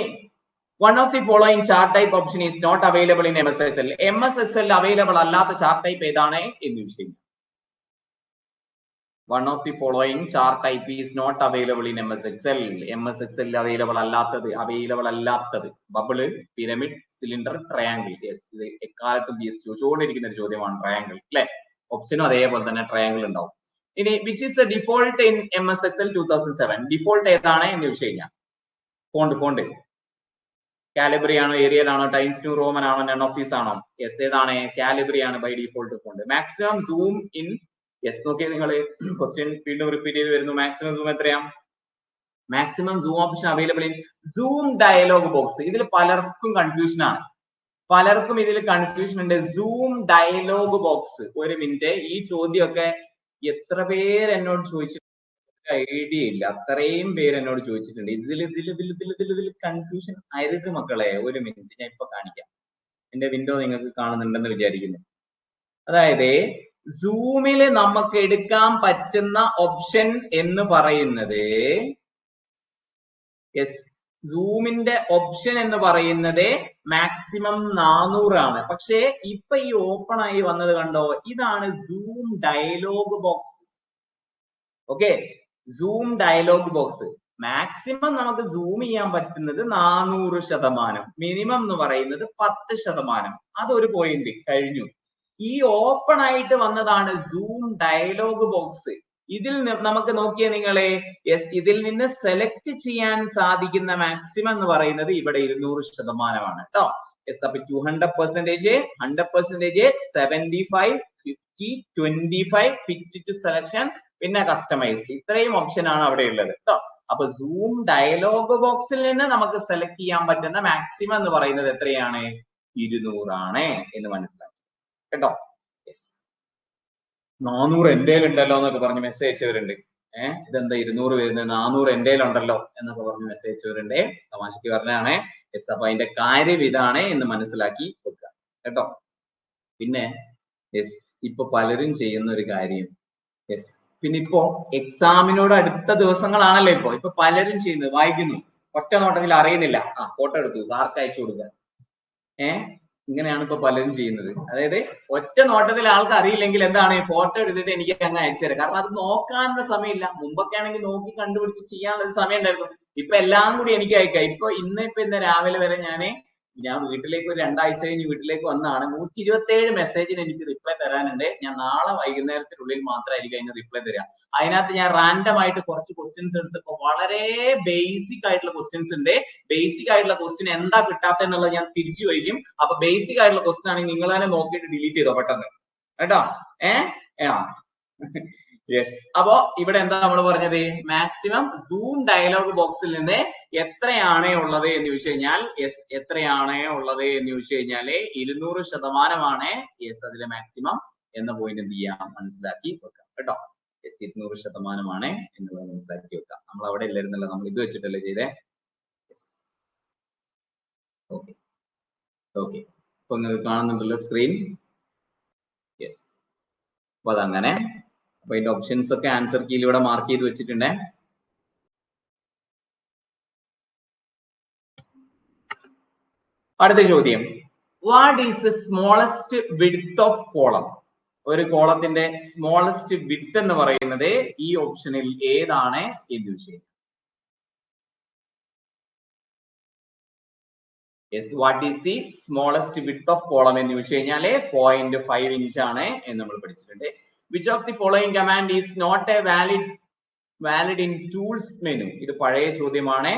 one of the following chart type option is not available in MS Excel. MS Excel available അല്ലാത്ത ചാർട്ട് ടൈപ്പ് ഏതാണ് എന്ന് ചോദിച്ചു. One of the following chart type is not available in MS Excel. MS Excel available അല്ലാത്തത് ബബിള്, pyramid, cylinder, triangle. Yes, ഇത് എക്കാലത്തും ചോദിച്ചുകൊണ്ടിരിക്കുന്ന ഒരു ചോദ്യമാണ് triangle അല്ലെ? ഓപ്ഷനും അതേപോലെ തന്നെ ട്രയാങ്കിൾ ഉണ്ടാവും. ഇനി which is the default in MS Excel 2007? Default ഏതാണ് എന്ന് ചോദിച്ചു കഴിഞ്ഞാൽ ഫോണ്ട് കാലിബ്രി ആണോ, ഏരിയൽ ആണോ, ടൈംസ് ന്യൂ റോമൻ ആണോ, നൺ ഓഫ് ദീസ് ആണോ? യെസ്, ഏതാണ്? കാലിബ്രി ആണ് by default font. Maximum zoom in, yes, നോക്കിയാൽ നിങ്ങൾ ക്വസ്റ്റ്യൻ വീണ്ടും റിപ്പീറ്റ് ചെയ്ത് വരുന്നു. മാക്സിമം സൂം എത്രയാ? Maximum zoom option available in zoom dialog box. ഇതിൽ പലർക്കും കൺഫ്യൂഷൻ ആണ്, പലർക്കും ഇതിൽ കൺഫ്യൂഷൻ ഉണ്ട്. സൂം ഡയലോഗ് ബോക്സ്, ഒരു മിനിറ്റ്, ഈ ചോദ്യമൊക്കെ എത്ര പേര് എന്നോട് ചോദിച്ചു ഐഡിയ ഇല്ല, അത്രയും പേര് എന്നോട് ചോദിച്ചിട്ടുണ്ട്. ഇതിൽ കൺഫ്യൂഷൻ അരുത് മക്കളെ. ഒരു മിനിറ്റ്, ഞാൻ ഇപ്പൊ കാണിക്കാം. എന്റെ വിൻഡോ നിങ്ങൾക്ക് കാണുന്നുണ്ടെന്ന് വിചാരിക്കുന്നു. അതായത് സൂമില് നമുക്ക് എടുക്കാൻ പറ്റുന്ന ഓപ്ഷൻ എന്ന് പറയുന്നത്, യെസ്, സൂമിന്റെ ഓപ്ഷൻ എന്ന് പറയുന്നത് മാക്സിമം 400 ആണ്. പക്ഷേ ഇപ്പൊ ഈ ഓപ്പൺ ആയി വന്നത് കണ്ടോ, ഇതാണ് zoom dialog box. Okay, zoom dialog box maximum നമുക്ക് സൂം ചെയ്യാൻ പറ്റുന്നത് 400%, മിനിമം എന്ന് പറയുന്നത് 10%. അതൊരു പോയിന്റ് കഴിഞ്ഞു. ഈ ഓപ്പൺ ആയിട്ട് വന്നതാണ് സൂം ഡയലോഗ് ബോക്സ്. ഇതിൽ നമുക്ക് നോക്കിയേ നിങ്ങളെ, യെസ്, ഇതിൽ നിന്ന് സെലക്ട് ചെയ്യാൻ സാധിക്കുന്ന മാക്സിമം എന്ന് പറയുന്നത് ഇവിടെ 200% കേട്ടോ. യെസ്, അപ്പൊ 200%, 100%, 75, 50, 25, ഫിറ്റ് ടു സെലക്ഷൻ, പിന്നെ കസ്റ്റമൈസ്ഡ്. ഇത്രയും ഓപ്ഷൻ ആണ് അവിടെ ഉള്ളത് കേട്ടോ. അപ്പൊ സൂം ഡയലോഗ് ബോക്സിൽ നിന്ന് നമുക്ക് സെലക്ട് ചെയ്യാൻ പറ്റുന്ന മാക്സിമം എന്ന് പറയുന്നത് എത്രയാണ്? 200 ആണ് എന്ന് മനസ്സിലാക്കി കേട്ടോ. യെസ്, 400 എന്റെ ഉണ്ടല്ലോ എന്നൊക്കെ പറഞ്ഞ് മെസ്സേജ് അയച്ചവരുണ്ട്. ഇതെന്താ 200 വരുന്നത്, 400 എന്റെ ഉണ്ടല്ലോ എന്നൊക്കെ പറഞ്ഞ് മെസ്സേജ് അയച്ചവരുണ്ട്. തമാശക്ക് പറഞ്ഞാണ്. യെസ്, അപ്പൊ അതിന്റെ കാര്യം ഇതാണ് എന്ന് മനസ്സിലാക്കി വെക്കുക കേട്ടോ. പിന്നെ യെസ്, ഇപ്പൊ പലരും ചെയ്യുന്ന ഒരു കാര്യം, യെസ്, പിന്നെ ഇപ്പോ എക്സാമിനോട് അടുത്ത ദിവസങ്ങളാണല്ലോ ഇപ്പൊ പലരും ചെയ്യുന്നത്, വായിക്കുന്നു, ഒറ്റ നോട്ടത്തിൽ അറിയുന്നില്ല, ഫോട്ടോ എടുത്തു സാർക്ക് അയച്ചു കൊടുക്കുക. ഇങ്ങനെയാണ് ഇപ്പൊ പലരും ചെയ്യുന്നത്. അതായത് ഒറ്റ നോട്ടത്തിൽ ആൾക്ക് അറിയില്ലെങ്കിൽ എന്താണ്, ഫോട്ടോ എടുത്തിട്ട് എനിക്ക് അങ്ങ് അയച്ചു തരാം. കാരണം അത് നോക്കാനുള്ള സമയമില്ല. മുമ്പൊക്കെ ആണെങ്കിൽ നോക്കി കണ്ടുപിടിച്ച് ചെയ്യാനുള്ള ഒരു സമയം ഉണ്ടായിരുന്നു. ഇപ്പൊ എല്ലാം കൂടി എനിക്ക് അയക്കാം. ഇപ്പൊ ഇന്ന് രാവിലെ വരെ ഞാൻ വീട്ടിലേക്ക് ഒരു 2 ആഴ്ച കഴിഞ്ഞ് വീട്ടിലേക്ക് വന്നാണ്. 127 മെസ്സേജിന് എനിക്ക് റിപ്ലൈ തരാനുണ്ട്. ഞാൻ നാളെ വൈകുന്നേരത്തിനുള്ളിൽ മാത്രമായിരിക്കും അതിന് റിപ്ലൈ തരിക. അതിനകത്ത് ഞാൻ റാൻഡം ആയിട്ട് കുറച്ച് ക്വസ്റ്റ്യൻസ് എടുത്തപ്പോൾ വളരെ ബേസിക് ആയിട്ടുള്ള ക്വസ്റ്റ്യൻസ് ഉണ്ട്. ബേസിക് ആയിട്ടുള്ള ക്വസ്റ്റ്യൻ എന്താ കിട്ടാത്തെന്നുള്ളത് ഞാൻ തിരിച്ചു വയ്ക്കും. അപ്പൊ ബേസിക് ആയിട്ടുള്ള ക്വസ്റ്റ്യൻ ആണെങ്കിൽ നിങ്ങൾ തന്നെ നോക്കിയിട്ട് ഡിലീറ്റ് ചെയ്തോ പെട്ടെന്ന് കേട്ടോ. യെസ്, അപ്പോ ഇവിടെ എന്താ നമ്മൾ പറഞ്ഞത്, മാക്സിമം സൂം ഡയലോഗ് ബോക്സിൽ നിന്ന് എത്രയാണ് ഉള്ളത് എന്ന് ചോദിച്ചു കഴിഞ്ഞാൽ, യെസ്, എത്രയാണ് ഉള്ളത് എന്ന് ചോദിച്ചു കഴിഞ്ഞാല് 200% യെസ്, അതിലെ മാക്സിമം എന്ന പോയിന്റ് എന്ത് ചെയ്യാം, മനസ്സിലാക്കി വെക്കാം കേട്ടോ. യെസ്, 200% എന്നുള്ളത് മനസ്സിലാക്കി വെക്കാം. നമ്മൾ അവിടെ ഇല്ലായിരുന്നല്ലോ, നമ്മൾ ഇത് വെച്ചിട്ടല്ലേ ചെയ്തേ. ഓക്കെ ഓക്കെ, ഇപ്പൊ നിങ്ങൾക്ക് കാണുന്നുണ്ടല്ലോ സ്ക്രീൻ. യെസ്, അപ്പൊ അതങ്ങനെ. അപ്പൊ ഇതിന്റെ ഓപ്ഷൻസ് ഒക്കെ ആൻസർ കീയിൽ ഇവിടെ മാർക്ക് ചെയ്ത് വെച്ചിട്ടുണ്ട്. അടുത്ത ചോദ്യം, what is the smallest width of column? ഒരു കോളത്തിന്റെ സ്മോളസ്റ്റ് വിഡ്ത്ത് എന്ന് പറയുന്നത് ഈ ഓപ്ഷനിൽ ഏതാണ് എന്ന് ചോദിച്ചു. Yes, what is the smallest width of column എന്ന് ചോദിച്ചു കഴിഞ്ഞാൽ 0.5 ഇഞ്ച് ആണ് എന്ന് നമ്മൾ പഠിച്ചിട്ടുണ്ട്. Which of the following command is not a valid in tools menu? ഇത് പഴയ ചോദ്യമാണ്,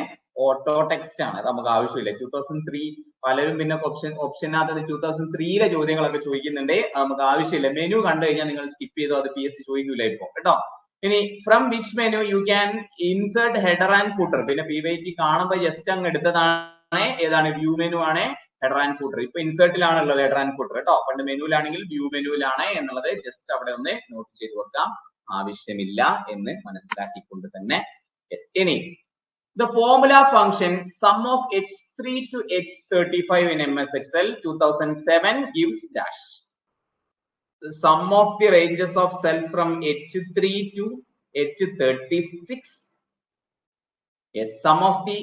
ഓട്ടോ ടെക്സ്റ്റ് ആണ്, അത് നമുക്ക് ആവശ്യമില്ല. 2003 പലരും പിന്നെ ഓപ്ഷനകത്ത് 2003 ചോദ്യങ്ങളൊക്കെ ചോദിക്കുന്നുണ്ട്, നമുക്ക് ആവശ്യമില്ല. മെനു കണ്ടു കഴിഞ്ഞാൽ നിങ്ങൾ സ്കിപ്പ് ചെയ്തോ, അത് PSC ചോദിക്കില്ല ഇപ്പൊ കേട്ടോ. ഇനി from which menu you can insert header and footer? പിന്നെ PYQ കാണുമ്പോൾ ജസ്റ്റ് അങ്ങ് എടുത്തതാണ്, ഏതാണ്? വ്യൂ മെനു ആണ് ഹെഡർ ആൻഡ് ഫൂട്ടർ. ഇപ്പൊ ഇൻസേർട്ടിലാണ് ഉള്ളത് ഹെഡർ ആൻഡ് ഫൂട്ടർ കേട്ടോ. പണ്ട് മെനുവിലാണെങ്കിൽ വ്യൂ മെനുവിലാണ് എന്നുള്ളത് ജസ്റ്റ് അവിടെ ഒന്ന് നോട്ട് ചെയ്ത് കൊടുക്കാം, ആവശ്യമില്ല എന്ന് മനസ്സിലാക്കിക്കൊണ്ട് തന്നെ. ഇനി the formula function sum of h3 to h35 in MS Excel 2007 gives dash. The sum of the ranges of cells from h3 to h36. Yes, sum of the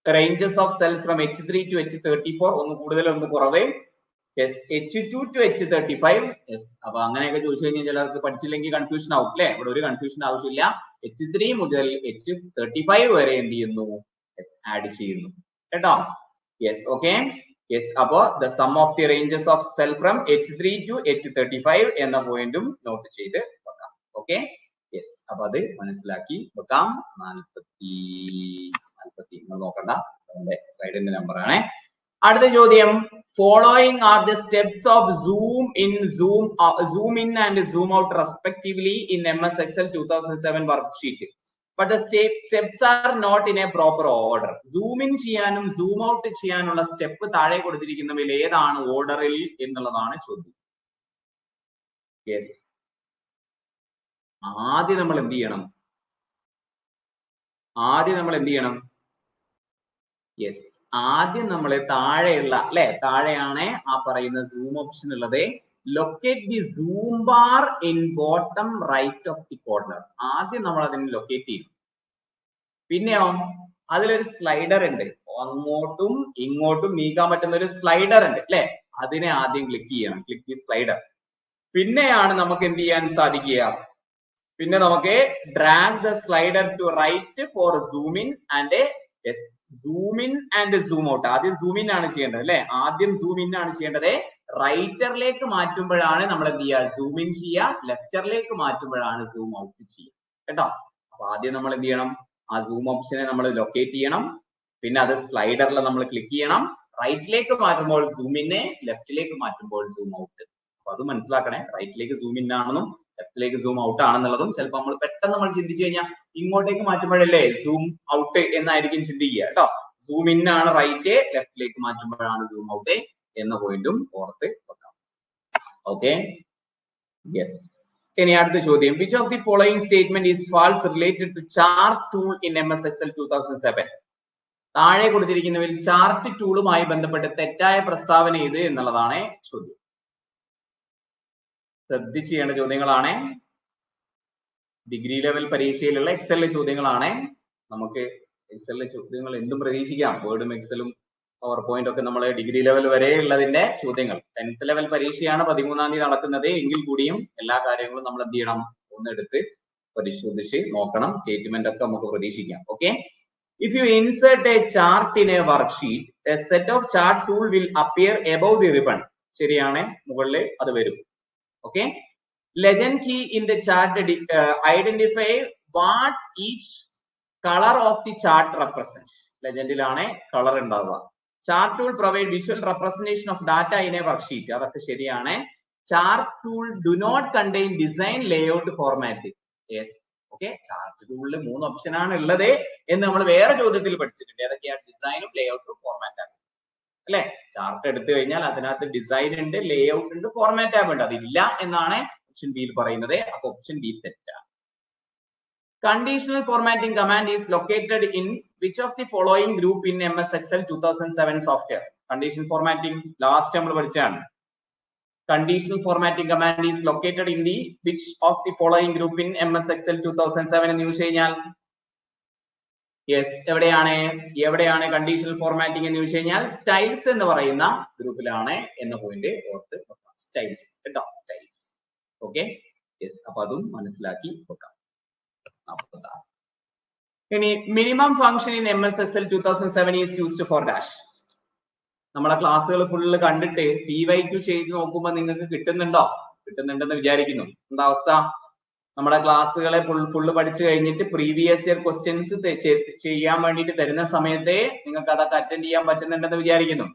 ranges of cells from h3 to h34 ഒന്ന് കൂടുതൽ ഒന്ന് കുറവ്. Yes, h2 to h35. Yes, അപ്പൊ അങ്ങനെയൊക്കെ ചോദിച്ചു കഴിഞ്ഞാൽ ചിലർക്ക് പഠിച്ചില്ലെങ്കിൽ confusion ആവും അല്ലെ? ഇവിടെ ഒരു കൺഫ്യൂഷൻ ആവശ്യമില്ല. h3 മുതൽ h35 വരെ എന്ത് ചെയ്യുന്നു? ആഡ് ചെയ്യുന്നു കേട്ടോ. Yes, okay. യെസ്, അപ്പോ the sum of the ranges of cell from h3 to h35 എന്ന പോയിന്റും നോട്ട് ചെയ്ത് വെക്കാം. ഓക്കെ, യെസ്, അപ്പൊ അത് മനസ്സിലാക്കി വെക്കാം. 40 നോക്കണ്ട, അതിന്റെ സ്ലൈഡിന്റെ നമ്പർ ആണ്. അടുത്ത ചോദ്യം, following are the steps of zoom in and zoom out respectively in MS Excel 2007 worksheet. But the steps are not in a proper order. Zoom in ചെയ്യാനും സൂം ഔട്ട് ചെയ്യാനുള്ള സ്റ്റെപ്പ് താഴെ കൊടുത്തിരിക്കുന്നവയിൽ ഏതാണ് ഓർഡറിൽ എന്നുള്ളതാണ് ചോദ്യം. യെസ്, ആദ്യം നമ്മൾ എന്ത് ചെയ്യണം? യെസ്, ആദ്യം നമ്മൾ താഴെയുള്ള അല്ലെ, താഴെയാണ് ആ പറയുന്ന സൂം ഓപ്ഷൻ ഉള്ളത്. Locate the zoom bar in bottom right of the corner. ആദ്യം നമ്മൾ അതിനെ ലൊക്കേറ്റ് ചെയ്യും. പിന്നെയോ അതിലൊരു സ്ലൈഡർ ഉണ്ട്, അങ്ങോട്ടും ഇങ്ങോട്ടും നീക്കാൻ പറ്റുന്ന ഒരു സ്ലൈഡർ ഉണ്ട് അല്ലെ, അതിനെ ആദ്യം ക്ലിക്ക് ചെയ്യണം. Click the slider. പിന്നെയാണ് നമുക്ക് എന്ത് ചെയ്യാൻ സാധിക്കുക? പിന്നെ നമുക്ക് drag the slider to right for zoom in and zoom in and zoom out. ആദ്യം സൂം ഇൻ ആണ് ചെയ്യേണ്ടത് അല്ലെ, ആദ്യം സൂം ഇൻ ആണ് ചെയ്യേണ്ടത്. റൈറ്ററിലേക്ക് മാറ്റുമ്പോഴാണ് നമ്മൾ എന്ത് ചെയ്യുക? സൂം ഇൻ ചെയ്യുക. ലെഫ്റ്ററിലേക്ക് മാറ്റുമ്പോഴാണ് സൂം ഔട്ട് ചെയ്യുക കേട്ടോ. അപ്പൊ ആദ്യം നമ്മൾ എന്ത് ചെയ്യണം? ആ സൂം ഓപ്ഷനെ നമ്മൾ ലൊക്കേറ്റ് ചെയ്യണം. പിന്നെ അത് സ്ലൈഡറിൽ നമ്മൾ ക്ലിക്ക് ചെയ്യണം. റൈറ്റിലേക്ക് മാറ്റുമ്പോൾ സൂം ഇന്നെ, ലെഫ്റ്റിലേക്ക് മാറ്റുമ്പോൾ സൂം ഔട്ട്. അപ്പൊ അത് മനസ്സിലാക്കണേ, റൈറ്റിലേക്ക് സൂം ഇൻ ആണെന്നും ലെഫ്റ്റിലേക്ക് സൂം ഔട്ട് ആണെന്നുള്ളതും. ചിലപ്പോൾ നമ്മൾ പെട്ടെന്ന് നമ്മൾ ചിന്തിച്ചു കഴിഞ്ഞാൽ ഇങ്ങോട്ടേക്ക് മാറ്റുമ്പോഴല്ലേ സൂം ഔട്ട് എന്നായിരിക്കും ചിന്തിക്കുക കേട്ടോ. സൂം ഇൻ ആണ് റൈറ്റ്, ലെഫ്റ്റിലേക്ക് മാറ്റുമ്പോഴാണ് സൂം ഔട്ട് എന്ന പോയിന്റും ഓർത്ത് വെക്കാം. Okay, yes. ഇനി അടുത്ത ചോദ്യം, which of the following statement is false related to chart tool in MS Excel 2007? താഴെ കൊടുത്തിരിക്കുന്നവരിൽ ചാർട്ട് ടൂളുമായി ബന്ധപ്പെട്ട് തെറ്റായ പ്രസ്താവന ഏത് എന്നുള്ളതാണ് ചോദ്യം. ശ്രദ്ധിച്ച് ചെയ്യേണ്ട ചോദ്യങ്ങളാണ്. ഡിഗ്രി ലെവൽ പരീക്ഷയിലുള്ള എക്സലിലെ ചോദ്യങ്ങളാണ്. നമുക്ക് എക്സലിലെ ചോദ്യങ്ങൾ എന്തും പ്രതീക്ഷിക്കാം. വേർഡും എക്സലും പവർ പോയിന്റ് ഒക്കെ നമ്മൾ ഡിഗ്രി ലെവൽ വരെ ഉള്ളതിന്റെ ചോദ്യങ്ങൾ. 10th ലെവൽ പരീക്ഷയാണ് 13-ാം തീയതി നടക്കുന്നത്. എങ്കിൽ കൂടിയും എല്ലാ കാര്യങ്ങളും നമ്മൾ എന്ത് ചെയ്യണം? ഒന്നെടുത്ത് പരിശോധിച്ച് നോക്കണം. സ്റ്റേറ്റ്മെന്റ് ഒക്കെ നമുക്ക് പ്രതീക്ഷിക്കാം. Okay, if you insert a chart in a worksheet, a set of chart tool will appear above the ribbon. ശരിയാണ്, മുകളിൽ അത് വരും. Okay, legend key in the chart identify what each color of the chart represents. ലെജൻഡിലാണ് colour ഉണ്ടാവുക. Chart tool provide visual representation of data in a worksheet. അതൊക്കെ ശരിയാണ്. Chart tool do not contain design layout format. Yes, okay. Chart ടൂളിൽ 3 option ആണ് ഉള്ളത് എന്ന് നമ്മൾ വേറെ ചോദ്യത്തിൽ പഠിച്ചിട്ടുണ്ട്. ഏതൊക്കെയാണ്? ഡിസൈനും ലേഔട്ടും ഫോർമാറ്റ് ആണ് അല്ലെ. ചാർട്ട് എടുത്തു കഴിഞ്ഞാൽ അതിനകത്ത് ഡിസൈൻ ഉണ്ട്, ലേഔട്ട് ഉണ്ട്, ഫോർമാറ്റ് ടാബ് ഉണ്ട്. അതില്ല എന്നാണ് ഓപ്ഷൻ ബിയിൽ പറയുന്നത്. അപ്പൊ ഓപ്ഷൻ ബി തെറ്റാണ്. Conditional formatting command is located in which of the following group in MS Excel 2007 software? Conditional formatting last നമ്മൾ പഠിച്ചാണ്. Conditional formatting command is located in the which of the following group in MS Excel 2007 എന്ന് ചോദിച്ചു കഴിഞ്ഞാൽ yes, എവിടെയാണ് conditional formatting എന്ന് ചോദിച്ചു കഴിഞ്ഞാൽ styles എന്ന് പറയുന്ന ഗ്രൂപ്പിലാണ് എന്ന പോയിന്റ് ഓർത്ത് വെക്കാം. സ്റ്റൈൽസ് കേട്ടോ, സ്റ്റൈൽസ്. ഓക്കെ, യെസ്, അപ്പൊ അതും മനസ്സിലാക്കി വെക്കാം. ഇനി minimum function in MSSL 2007 is used for dash. നമ്മളെ ക്ലാസ്സുകൾ ഫുള്ള് കണ്ടിട്ട് PYQ ചെയ്ത് നോക്കുമ്പോൾ നിങ്ങൾക്ക് കിട്ടുന്നുണ്ടെന്ന് വിചാരിക്കുന്നു. എന്താ അവസ്ഥ? നമ്മുടെ ക്ലാസ്സുകളെ ഫുള്ള് പഠിച്ചു കഴിഞ്ഞിട്ട് പ്രീവിയസ് ഇയർ ക്വസ്റ്റ്യൻസ് ചെയ്യാൻ വേണ്ടിയിട്ട് തരുന്ന സമയത്തെ നിങ്ങൾക്ക് അതൊക്കെ അറ്റൻഡ് ചെയ്യാൻ പറ്റുന്നുണ്ടെന്ന് വിചാരിക്കുന്നു.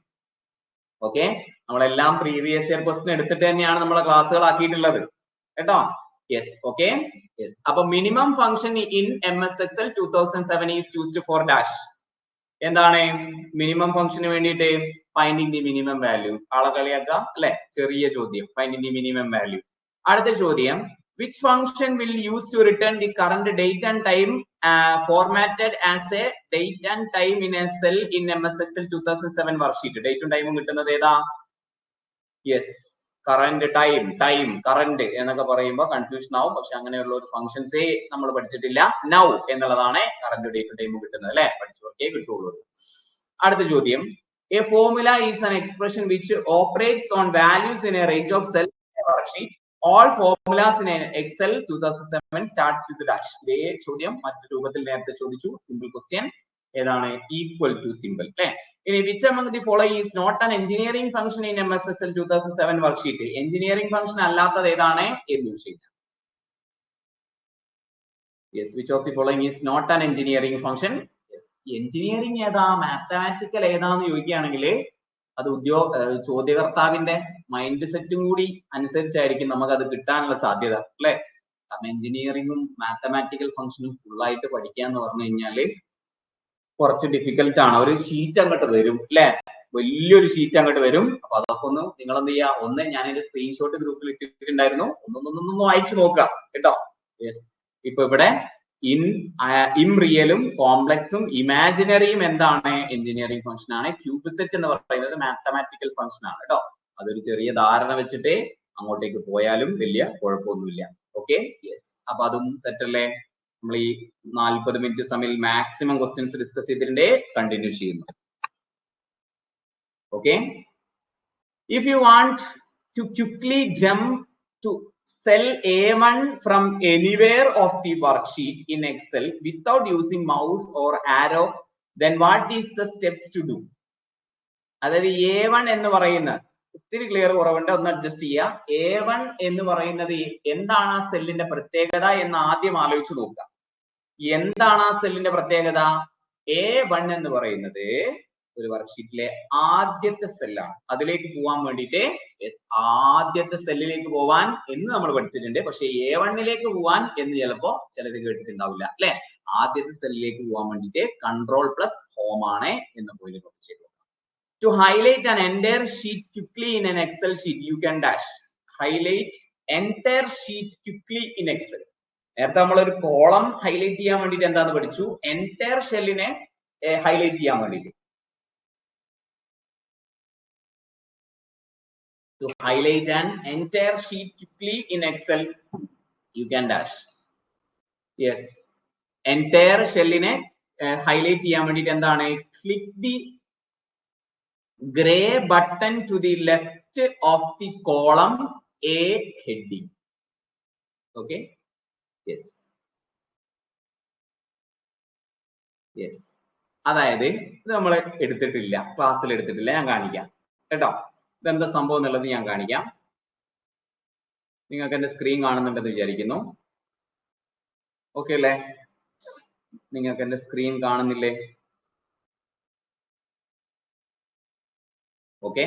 ഓക്കെ, നമ്മളെല്ലാം പ്രീവിയസ് ഇയർ ക്വസ്റ്റ്യൻ എടുത്തിട്ട് തന്നെയാണ് നമ്മളെ ക്ലാസ്സുകൾ ആക്കിയിട്ടുള്ളത് കേട്ടോ. Yes, okay, yes. അപ്പൊ minimum function in MSSL 2007 is used for dash. എന്താണ് മിനിമം ഫംഗ്ഷന് വേണ്ടിയിട്ട്? Finding the minimum value. ആളെ കളിയാക്കാം അല്ലെ? ചെറിയ ചോദ്യം, ഫൈൻഡിങ് ദി മിനിമം വാല്യൂ. അടുത്ത ചോദ്യം, which function will use to return the current date and time formatted as a date and time in a cell in MSSL 2007 worksheet. ഡേറ്റും ടൈമും കിട്ടുന്നത് ഏതാ? യെസ്, കറന്റ് ടൈം കറന്റ് എന്നൊക്കെ പറയുമ്പോൾ confusion ആവും. പക്ഷെ അങ്ങനെയുള്ള ഒരു ഫംഗ്ഷൻസേ നമ്മൾ പഠിച്ചിട്ടില്ല. നൗ എന്നുള്ളതാണ് കറന്റ് ഡേറ്റും ടൈമും കിട്ടുന്നത് അല്ലെ? പഠിച്ചവർക്കേ കിട്ടുള്ളൂ. അടുത്ത ചോദ്യം, a formula is an expression which operates on values in a range of cells in a worksheet. All formulas in Excel 2007 starts with dash. ഇതേ ചോദ്യം മറ്റു രൂപത്തിൽ നേരത്തെ ചോദിച്ചു. Simple question. ഏതാണ്? ഈക്വൽ ടു സിമ്പിൾ അല്ലെ? ഇനി which among the following is not an engineering function in MSSL 2007 worksheet? Engineering function അല്ലാത്തത് ഏതാണ് എന്ന് ചോദിച്ചാൽ yes, which of the following is not an engineering function? yes, engineering ഏതാ, mathematical ഏതാന്ന് ചോദിക്കുകയാണെങ്കിൽ അത് ചോദ്യകർത്താവിന്റെ മൈൻഡ് സെറ്റും കൂടി അനുസരിച്ചായിരിക്കും നമുക്ക് അത് കിട്ടാനുള്ള സാധ്യത അല്ലെ? കാരണം എഞ്ചിനീയറിംഗും മാത്തമാറ്റിക്കൽ ഫംഗ്ഷനും ഫുൾ ആയിട്ട് പഠിക്കുക എന്ന് പറഞ്ഞു കഴിഞ്ഞാല് കുറച്ച് ഡിഫിക്കൽട്ട് ആണ്. ഒരു ഷീറ്റ് അങ്ങോട്ട് വരും അല്ലെ? വലിയൊരു ഷീറ്റ് അങ്ങോട്ട് വരും. അപ്പൊ അതൊക്കെ ഒന്ന് നിങ്ങൾ എന്ത് ചെയ്യാ, ഒന്ന് ഞാൻ എന്റെ സ്ക്രീൻഷോട്ട് ഗ്രൂപ്പിൽ ഇട്ടിട്ടുണ്ടായിരുന്നു, ഒന്നൊന്ന് വായിച്ചു നോക്കുക കേട്ടോ. യെസ്, ഇപ്പൊ ഇവിടെ ഇം റിയലും കോംപ്ലക്സും ഇമാജിനറിയും എന്താണ്? എഞ്ചിനീയറിംഗ് ഫംഗ്ഷൻ ആണ്. ക്യൂബിസെറ്റ് എന്ന് പറയുന്നത് മാത്തമാറ്റിക്കൽ ഫംഗ്ഷൻ ആണ് കേട്ടോ. അതൊരു ചെറിയ ധാരണ വെച്ചിട്ട് അങ്ങോട്ടേക്ക് പോയാലും വലിയ കുഴപ്പമൊന്നുമില്ല. ഓക്കെ, യെസ്, അപ്പൊ അതും സെറ്റ് അല്ലേ? നമ്മൾ ഈ 40 മിനിറ്റ് സമയം മാക്സിമം ക്വസ്റ്റ്യൻസ് ഡിസ്കസ് ചെയ്തിട്ടുണ്ട്. കണ്ടിന്യൂ ചെയ്യുന്നു. Okay, if you want to quickly jump to cell A1 from anywhere of the worksheet in Excel without using mouse or arrow, then what is the steps to do? അതായത് A1 എന്ന് പറയുന്ന ഇത്തിരി clear കുറവുണ്ട്, ഒന്ന് adjust ചെയ്യുക. A1 എന്ന് പറയുന്നത് എന്താണ് ആ സെല്ലിന്റെ പ്രത്യേകത എന്ന് ആദ്യം ആലോചിച്ച് നോക്കുക. എന്താണ് ആ സെല്ലിന്റെ പ്രത്യേകത? A1 എന്ന് പറയുന്നത് ഒരു വർക്ക്ഷീറ്റിലെ ആദ്യത്തെ സെല്ലാണ്. അതിലേക്ക് പോകാൻ വേണ്ടിയിട്ട് ആദ്യത്തെ സെല്ലിലേക്ക് പോവാൻ എന്ന് നമ്മൾ പഠിച്ചിട്ടുണ്ട്. പക്ഷെ A1ലേക്ക് പോവാൻ എന്ന് ചിലപ്പോ ചിലര് കേട്ടിട്ടുണ്ടാവില്ല അല്ലെ? ആദ്യത്തെ സെല്ലിലേക്ക് പോകാൻ വേണ്ടിയിട്ട് കൺട്രോൾ പ്ലസ് ഹോം ആണ് എന്ന് പോയി പഠിച്ചു. To highlight an entire sheet quickly in an Excel sheet, you can dash. Highlight entire sheet quickly in Excel. നേരത്തെ നമ്മൾ ഒരു കോളം ഹൈലൈറ്റ് ചെയ്യാൻ വേണ്ടിയിട്ട് എന്താന്ന് പഠിച്ചു? entire ഷെല്ലിനെ ഹൈലൈറ്റ് ചെയ്യാൻ വേണ്ടിയിട്ട്. To highlight an entire sheet quickly in Excel, you can dash. Yes, entire ഷെല്ലിനെ ഹൈലൈറ്റ് ചെയ്യാൻ വേണ്ടിയിട്ട് എന്താണ്? Click the gray button to the left of the column A heading. Okay, yes, yes. അതായത് ഇത് നമ്മൾ എടുത്തിട്ടില്ല, ക്ലാസ്സിൽ എടുത്തിട്ടില്ല, ഞാൻ കാണിക്കാം കേട്ടോ. ഇതെന്താ സംഭവം എന്നുള്ളത് ഞാൻ കാണിക്കാം. നിങ്ങൾക്ക് എന്റെ സ്ക്രീൻ കാണുന്നുണ്ടെന്ന് വിചാരിക്കുന്നു. ഓക്കെ അല്ലേ? നിങ്ങൾക്ക് എന്റെ സ്ക്രീൻ കാണുന്നില്ലേ? Okay,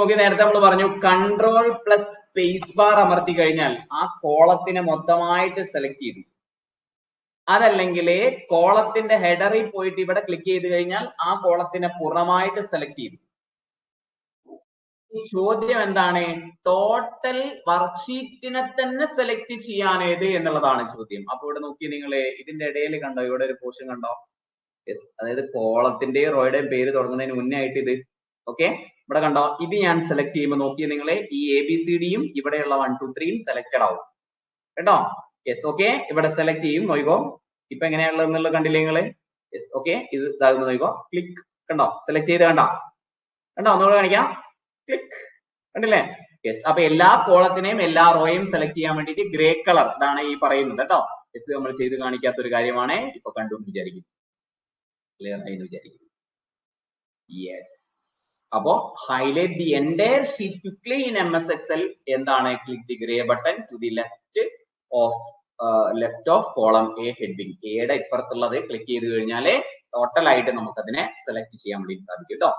okay. നേരത്തെ നമ്മൾ പറഞ്ഞു കൺട്രോൾ പ്ലസ് സ്പേസ് ബാർ അമർത്തി കഴിഞ്ഞാൽ ആ കോളത്തിനെ മൊത്തമായിട്ട് സെലക്ട് ചെയ്തു. അതല്ലെങ്കിൽ കോളത്തിന്റെ ഹെഡറിൽ പോയിട്ട് ഇവിടെ ക്ലിക്ക് ചെയ്ത് കഴിഞ്ഞാൽ ആ കോളത്തിനെ പൂർണ്ണമായിട്ട് സെലക്ട് ചെയ്തു. ഈ ചോദ്യം എന്താണ്? ടോട്ടൽ വർക്ക്ഷീറ്റിനെ തന്നെ സെലക്ട് ചെയ്യാനേത് എന്നുള്ളതാണ് ചോദ്യം. അപ്പൊ ഇവിടെ നോക്കി നിങ്ങൾ ഇതിന്റെ ഇടയിൽ കണ്ടോ, ഇവിടെ ഒരു പോർഷൻ കണ്ടോ? യെസ്, അതായത് കോളത്തിന്റെയും റോയുടെയും പേര് തുടങ്ങുന്നതിന് മുന്നേ ആയിട്ട് ഇത്. ഓക്കെ, ഇവിടെ കണ്ടോ? ഇത് ഞാൻ സെലക്ട് ചെയ്യുമ്പോൾ നോക്കിയ നിങ്ങളെ ഈ ABCDയും ഇവിടെയുള്ള 1 2 3യും സെലക്ടഡ് ആവും കേട്ടോ. യെസ്, ഓക്കെ, ഇവിടെ സെലക്ട് ചെയ്യും. നോക്കോ, ഇപ്പൊ എങ്ങനെയാണുള്ളത് എന്നുള്ളത് കണ്ടില്ലേ നിങ്ങള്? Yes okay. ഇത് ഇതാകുമ്പോൾ നോക്കിക്കോ, ക്ലിക്ക് കണ്ടോ, സെലക്ട് ചെയ്ത് കണ്ടോ, ഒന്നുകൂടെ കാണിക്കാം, ക്ലിക്ക് കണ്ടില്ലേ? യെസ്. അപ്പൊ എല്ലാ കോളത്തിനെയും എല്ലാ റോയും സെലക്ട് ചെയ്യാൻ വേണ്ടിയിട്ട് ഗ്രേ കളർ ഇതാണ് ഈ പറയുന്നത് കേട്ടോ. യെസ്, നമ്മൾ ചെയ്ത് കാണിക്കാത്ത ഒരു കാര്യമാണ്, ഇപ്പൊ കണ്ടു എന്ന് വിചാരിക്കുന്നു, ക്ലിയർ ആയി എന്ന് വിചാരിക്കുന്നു. യെസ്. അപ്പോ highlight the entire sheet quickly in MS Excel എന്താണ്? Click the grey button to the left of column A heading. എയുടെ ഇപ്പുറത്തുള്ളത് ക്ലിക്ക് ചെയ്ത് കഴിഞ്ഞാൽ ടോട്ടൽ ആയിട്ട് നമുക്ക് അതിനെ സെലക്ട് ചെയ്യാൻ വേണ്ടി സാധിക്കും കേട്ടോ.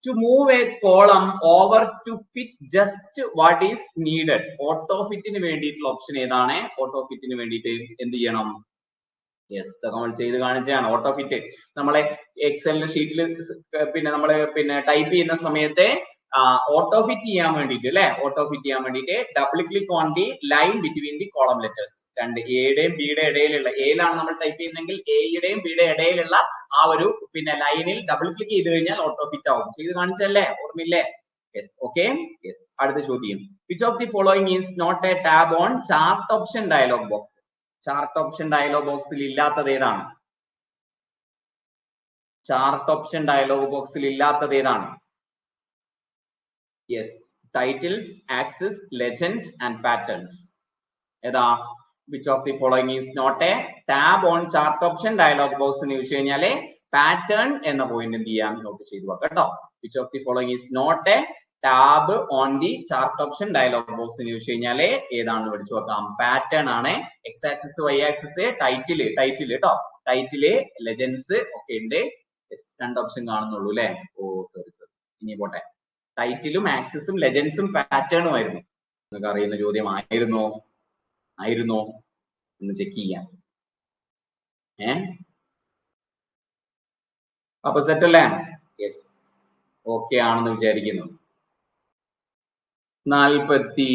To move a column over to fit just what is needed. ഓട്ടോ ഫിറ്റിന് വേണ്ടിയിട്ടുള്ള ഓപ്ഷൻ ഏതാണ്? ഓട്ടോ ഫിറ്റിന് വേണ്ടിയിട്ട് എന്ത് ചെയ്യണം? യെസ്, നമ്മൾ ചെയ്ത് കാണിച്ചാണ് ഓട്ടോ ഫിറ്റ്. നമ്മളെ എക്സലിന്റെ ഷീറ്റിൽ പിന്നെ ടൈപ്പ് ചെയ്യുന്ന സമയത്ത് ഓട്ടോ ഫിറ്റ് ചെയ്യാൻ വേണ്ടിയിട്ട് അല്ലെ, ഓട്ടോ ഫിറ്റ് ചെയ്യാൻ വേണ്ടിയിട്ട് double click on the line between the column letters. രണ്ട് എയുടെയും ബിയുടെ ഇടയിലുള്ള, എയിലാണ് നമ്മൾ ടൈപ്പ് ചെയ്യുന്നതെങ്കിൽ എയുടെയും ബിയുടെ ഇടയിലുള്ള ആ ഒരു ലൈനിൽ ഡബിൾ ക്ലിക്ക് ചെയ്ത് കഴിഞ്ഞാൽ ഓട്ടോ ഫിറ്റ് ആവും. ചെയ്ത് കാണിച്ചല്ലേ, ഓർമ്മയില്ലേ? Yes okay. യെസ്, അടുത്ത ചോദ്യം. Which of the following is not a tab on chart option dialog box? Chart option dialog ബോക്സിൽ ഇല്ലാത്തത് ഏതാണ്? ചാർട്ട് ഓപ്ഷൻ ഡയലോഗ് ബോക്സിൽ ഇല്ലാത്തത് ഏതാണ്? Yes, titles, axis, legend and patterns. ഏതാ? Which of the following is not a tab on chart option dialog box എന്ന് ചോദിച്ചു കഴിഞ്ഞാല് പാറ്റേൺ എന്ന പോയിന്റ് എന്ത് ചെയ്യാം, നോട്ട് ചെയ്ത് വെക്കാം കേട്ടോ. Which of the following is not a tab on the chart option dialog box എന്ന് ചോദിച്ചു കഴിഞ്ഞാല് ഏതാണെന്ന് പഠിച്ചു വെക്കാം, പാറ്റേൺ ആണ്. X axis, Y axis, title കേട്ടോ, ടൈറ്റില്, ലെജൻസ് ഒക്കെ ഉണ്ട്. രണ്ട് ഓപ്ഷൻ കാണുന്നുള്ളൂ അല്ലെ? ഓ സോറി, ഇനി പോട്ടെ. ടൈറ്റിലും ആക്സിസും ലെജൻസും പാറ്റേണും ആയിരുന്നു. നിങ്ങൾക്ക് അറിയുന്ന ചോദ്യം ആയിരുന്നോ എന്ന് ചെക്ക് ചെയ്യാം. അപ്പൊ സെറ്റ് അല്ലേ? യെസ് ഓക്കെ ആണെന്ന് വിചാരിക്കുന്നു. 40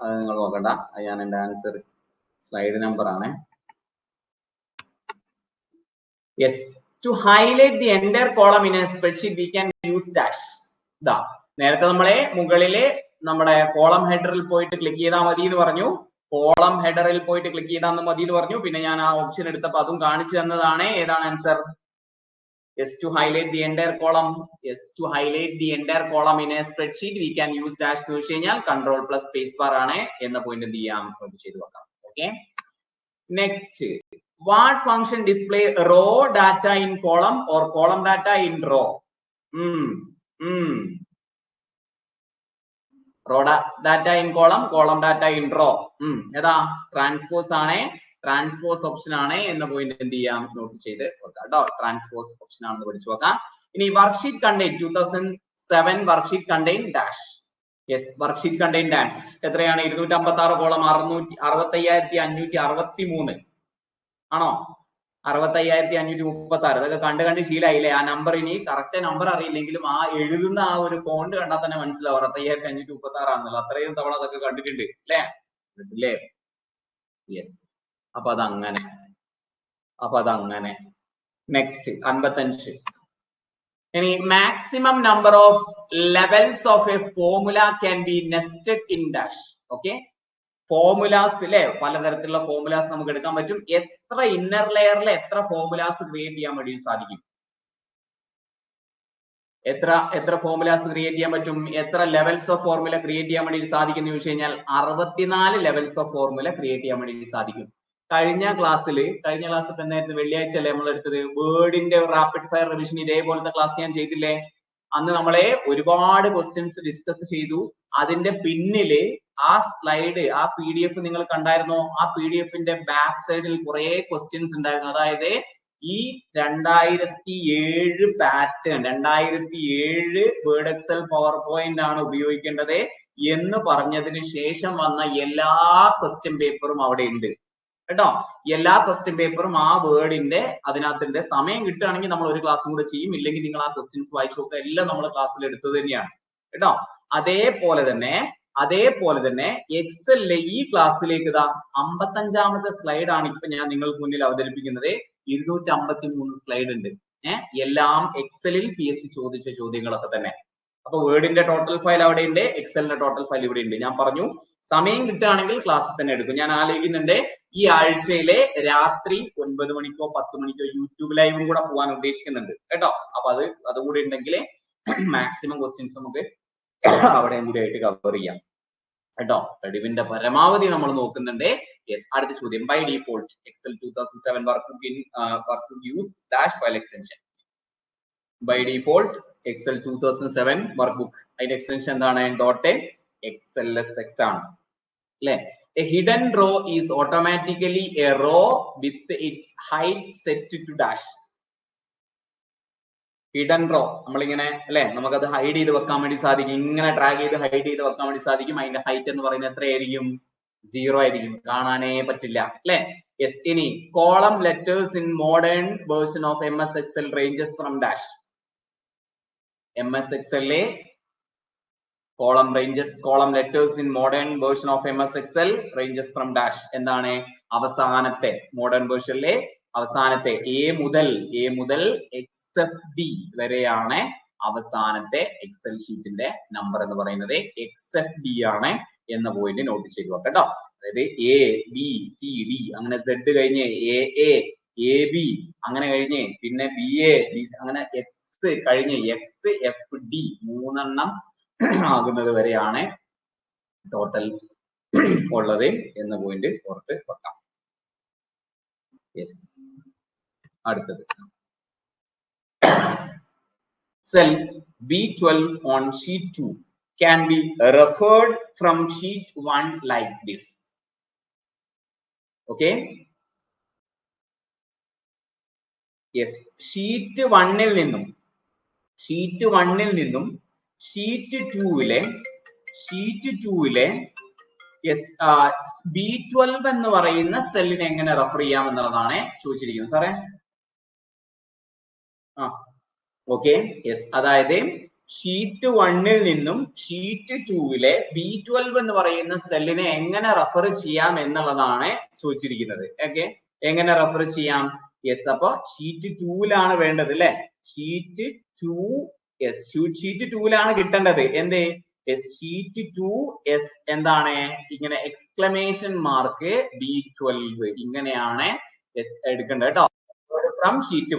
അത് നിങ്ങൾ നോക്കണ്ട, അത് ഞാൻ എന്റെ ആൻസർ സ്ലൈഡ് നമ്പർ ആണ്. Yes, to highlight the entire column in a spreadsheet we can use dash. ഇതാ നേരത്തെ നമ്മളെ മുകളില് നമ്മുടെ കോളം ഹെഡറിൽ പോയിട്ട് ക്ലിക്ക് ചെയ്താൽ മതി എന്ന് പറഞ്ഞു, കോളം ഹെഡറിൽ പോയിട്ട് ക്ലിക്ക് ചെയ്താൽ മതി എന്ന് പറഞ്ഞു. പിന്നെ ഞാൻ ആ ഓപ്ഷൻ എടുത്തപ്പോൾ അതും കാണിച്ചു തന്നതാണ്. ഏതാണ് answer? Yes, to highlight the entire column. Yes, to highlight the entire column in a spreadsheet we can use dash എന്ന് വെച്ച് കഴിഞ്ഞാൽ control plus space bar ആണ് എന്ന പോയിന്റ് എന്ത് ചെയ്യാം, ചെയ്തു വെക്കാം. Okay. Next, what function display raw data in column or column data in row? raw data in column, column data in row. ഏതാ? ട്രാൻസ്പോസ് ആണ്, ട്രാൻസ്പോസ് ഓപ്ഷൻ ആണ് എന്ന പോയിന്റ് എന്ത് ചെയ്യാം, നോട്ട് ചെയ്ത് വെക്കാം കേട്ടോ. ട്രാൻസ്പോസ് ഓപ്ഷൻ ആണെന്ന് പഠിച്ചു വെക്കാം. ഇനി worksheet contain 2007 worksheet contain dash. Yes, worksheet contain dash എത്രയാണ്? 256 കോളം 65,563 ആണോ? 65,536. അതൊക്കെ കണ്ട് ശീലായില്ലേ? ആ നമ്പർ ഇനി കറക്റ്റ് നമ്പർ അറിയില്ലെങ്കിലും ആ എഴുതുന്ന ആ ഒരു ഫോണ്ട് കണ്ടാൽ തന്നെ മനസ്സിലാവും 65,536 ആണെന്നുള്ളത്. അത്രയും തവണ അതൊക്കെ കണ്ടിട്ടുണ്ട് അല്ലേ? യെസ്, അപ്പൊ അതങ്ങനെ. നെക്സ്റ്റ് 55. ഇനി maximum number of levels of A formula can be nested in dash. Okay, formulas അല്ലെ, പലതരത്തിലുള്ള ഫോർമുലാസ് നമുക്ക് എടുക്കാൻ പറ്റും. എത്ര ഇന്നർ ലെയറിൽ എത്ര ഫോർമുലാസ് ക്രിയേറ്റ് ചെയ്യാൻ വേണ്ടി സാധിക്കും? എത്ര ഫോർമുലാസ് ക്രിയേറ്റ് ചെയ്യാൻ പറ്റും? എത്ര ലെവൽസ് ഓഫ് ഫോർമുല ക്രിയേറ്റ് ചെയ്യാൻ വേണ്ടി സാധിക്കും എന്ന് ചോദിച്ചു കഴിഞ്ഞാൽ 64 ലെവൽസ് ഓഫ് ഫോർമുല ക്രിയേറ്റ് ചെയ്യാൻ വേണ്ടി സാധിക്കും. കഴിഞ്ഞ ക്ലാസ്സിൽ എന്തായിരുന്നു? വെള്ളിയാഴ്ച അല്ലേ നമ്മൾ എടുത്തത്? വേർഡിന്റെ റാപ്പിഡ് ഫയർ റിവിഷൻ ഇതേപോലത്തെ ക്ലാസ് ഞാൻ ചെയ്തില്ലേ? അന്ന് നമ്മളെ ഒരുപാട് ക്വസ്റ്റ്യൻസ് ഡിസ്കസ് ചെയ്തു. അതിന്റെ പിന്നില് ആ സ്ലൈഡ്, ആ PDF നിങ്ങൾ കണ്ടായിരുന്നോ? ആ PDFന്റെ ബാക്ക് സൈഡിൽ കുറെ ക്വസ്റ്റ്യൻസ് ഉണ്ടായിരുന്നു. അതായത് ഈ 2007 pattern, 2007 Word Excel PowerPoint ആണ് ഉപയോഗിക്കേണ്ടത് എന്ന് പറഞ്ഞതിന് ശേഷം വന്ന എല്ലാ ക്വസ്റ്റ്യൻ പേപ്പറും അവിടെ ഉണ്ട് കേട്ടോ. എല്ലാ ക്വസ്റ്റ്യൻ പേപ്പറും ആ വേർഡിന്റെ അതിനകത്തിന്റെ സമയം കിട്ടുകയാണെങ്കിൽ നമ്മൾ ഒരു ക്ലാസ്സും കൂടെ ചെയ്യും. ഇല്ലെങ്കിൽ നിങ്ങൾ ആ ക്വസ്റ്റ്യൻസ് വായിച്ചു നോക്കുക. എല്ലാം നമ്മൾ ക്ലാസ്സിൽ എടുത്തത് തന്നെയാണ് കേട്ടോ. അതേപോലെ തന്നെ എക്സലിലെ ഈ ക്ലാസ്സിലേക്ക് ഇതാ 55ാമത്തെ സ്ലൈഡ് ആണ് ഇപ്പൊ ഞാൻ നിങ്ങൾക്ക് മുന്നിൽ അവതരിപ്പിക്കുന്നത്. 253 സ്ലൈഡ് ഉണ്ട്. എല്ലാം എക്സലിൽ PSC ചോദിച്ച ചോദ്യങ്ങളൊക്കെ തന്നെ. അപ്പൊ വേർഡിന്റെ ടോട്ടൽ ഫയൽ അവിടെ ഉണ്ട്, എക്സലിന്റെ ടോട്ടൽ ഫയൽ ഇവിടെ ഉണ്ട്. ഞാൻ പറഞ്ഞു സമയം കിട്ടുകയാണെങ്കിൽ ക്ലാസ്സിൽ തന്നെ എടുക്കും. ഞാൻ ആലോചിക്കുന്നുണ്ട് ഈ ആഴ്ചയിലെ രാത്രി 9 മണിക്കോ 10 മണിക്കോ യൂട്യൂബ് ലൈവും കൂടെ പോകാൻ ഉദ്ദേശിക്കുന്നുണ്ട് കേട്ടോ. അപ്പൊ അതുകൂടി ഉണ്ടെങ്കിൽ മാക്സിമം ക്വസ്റ്റ്യൻസ് നമുക്ക് അവിടെയും കൂടി ആയിട്ട് കവർ ചെയ്യാം കേട്ടോ. കഴിവിന്റെ പരമാവധി നമ്മൾ നോക്കുന്നുണ്ട്. യെസ്, അടുത്ത ചോദ്യം. By default Excel 2007 work use dash file extension. By default Excel 2007 workbook അതിന്റെ എക്സ്റ്റൻഷൻ എന്താണ്? .xlsx ആണ് അല്ലെ. A hidden row is automatically a row with its height set to dash. Hidden row നമ്മളിങ്ങനെ അല്ലെ, നമുക്കത് hide ചെയ്ത് വെക്കാൻ വേണ്ടി സാധിക്കും. ഇങ്ങനെ ഡ്രാഗ് ചെയ്ത് ഹൈഡ് ചെയ്ത് വെക്കാൻ വേണ്ടി സാധിക്കും. അതിന്റെ ഹൈറ്റ് എന്ന് പറയുന്നത് എത്രയായിരിക്കും? 0 ആയിരിക്കും, കാണാനേ പറ്റില്ല അല്ലെ. യെസ്, ഇനി column letters in modern version of MS Excel ranges from dash. MS Excel column letters in modern version of MS Excel ranges from dash. എന്താണ്? അവസാനത്തെ മോഡേൺ വേർഷനിലെ അവസാനത്തെ A മുതൽ XFD വരെയാണ് അവസാനത്തെ എക്സൽ ഷീറ്റിന്റെ നമ്പർ എന്ന് പറയുന്നത്. XFD ആണ് എന്ന പോയിന്റ് നോട്ട് ചെയ്തു വെക്കാം കേട്ടോ. അതായത് ABCD അങ്ങനെ Z കഴിഞ്ഞ് AB അങ്ങനെ കഴിഞ്ഞ് പിന്നെ BA അങ്ങനെ X കഴിഞ്ഞ് XFD 3 എണ്ണം ആകുന്നത് വരെയാണ് ടോട്ടൽ ഉള്ളത് എന്ന പോയിന്റ് ഓർത്ത് വെക്കാം. യെസ്, അടുത്തത് cell B12 on sheet 2 can be referred from sheet 1 like this. Okay, yes, sheet 1 നിന്നും ഷീറ്റ് 2 യെസ് B12 എന്ന് പറയുന്ന സെല്ലിനെ എങ്ങനെ റെഫർ ചെയ്യാം എന്നുള്ളതാണ് ചോദിച്ചിരിക്കുന്നത് സാറേ. ഓക്കെ, യെസ്, അതായത് ഷീറ്റ് 1 നിന്നും ഷീറ്റ് 2 B12 എന്ന് പറയുന്ന സെല്ലിനെ എങ്ങനെ റെഫർ ചെയ്യാം എന്നുള്ളതാണ് ചോദിച്ചിരിക്കുന്നത്. ഓക്കെ, എങ്ങനെ റെഫർ ചെയ്യാം? യെസ്, അപ്പൊ ഷീറ്റ് 2 വേണ്ടത് അല്ലെ. ഷീറ്റ് 2 യെസ്, ഷീറ്റ് 2 കിട്ടേണ്ടത് എന്ത്? ഷീറ്റ് 2 എസ് എന്താണ്? ഇങ്ങനെ എക്സ്ക്ലമേഷൻ മാർക്ക് B12 ഇങ്ങനെയാണ് എടുക്കേണ്ടത് കേട്ടോ. ഫ്രം ഷീറ്റ്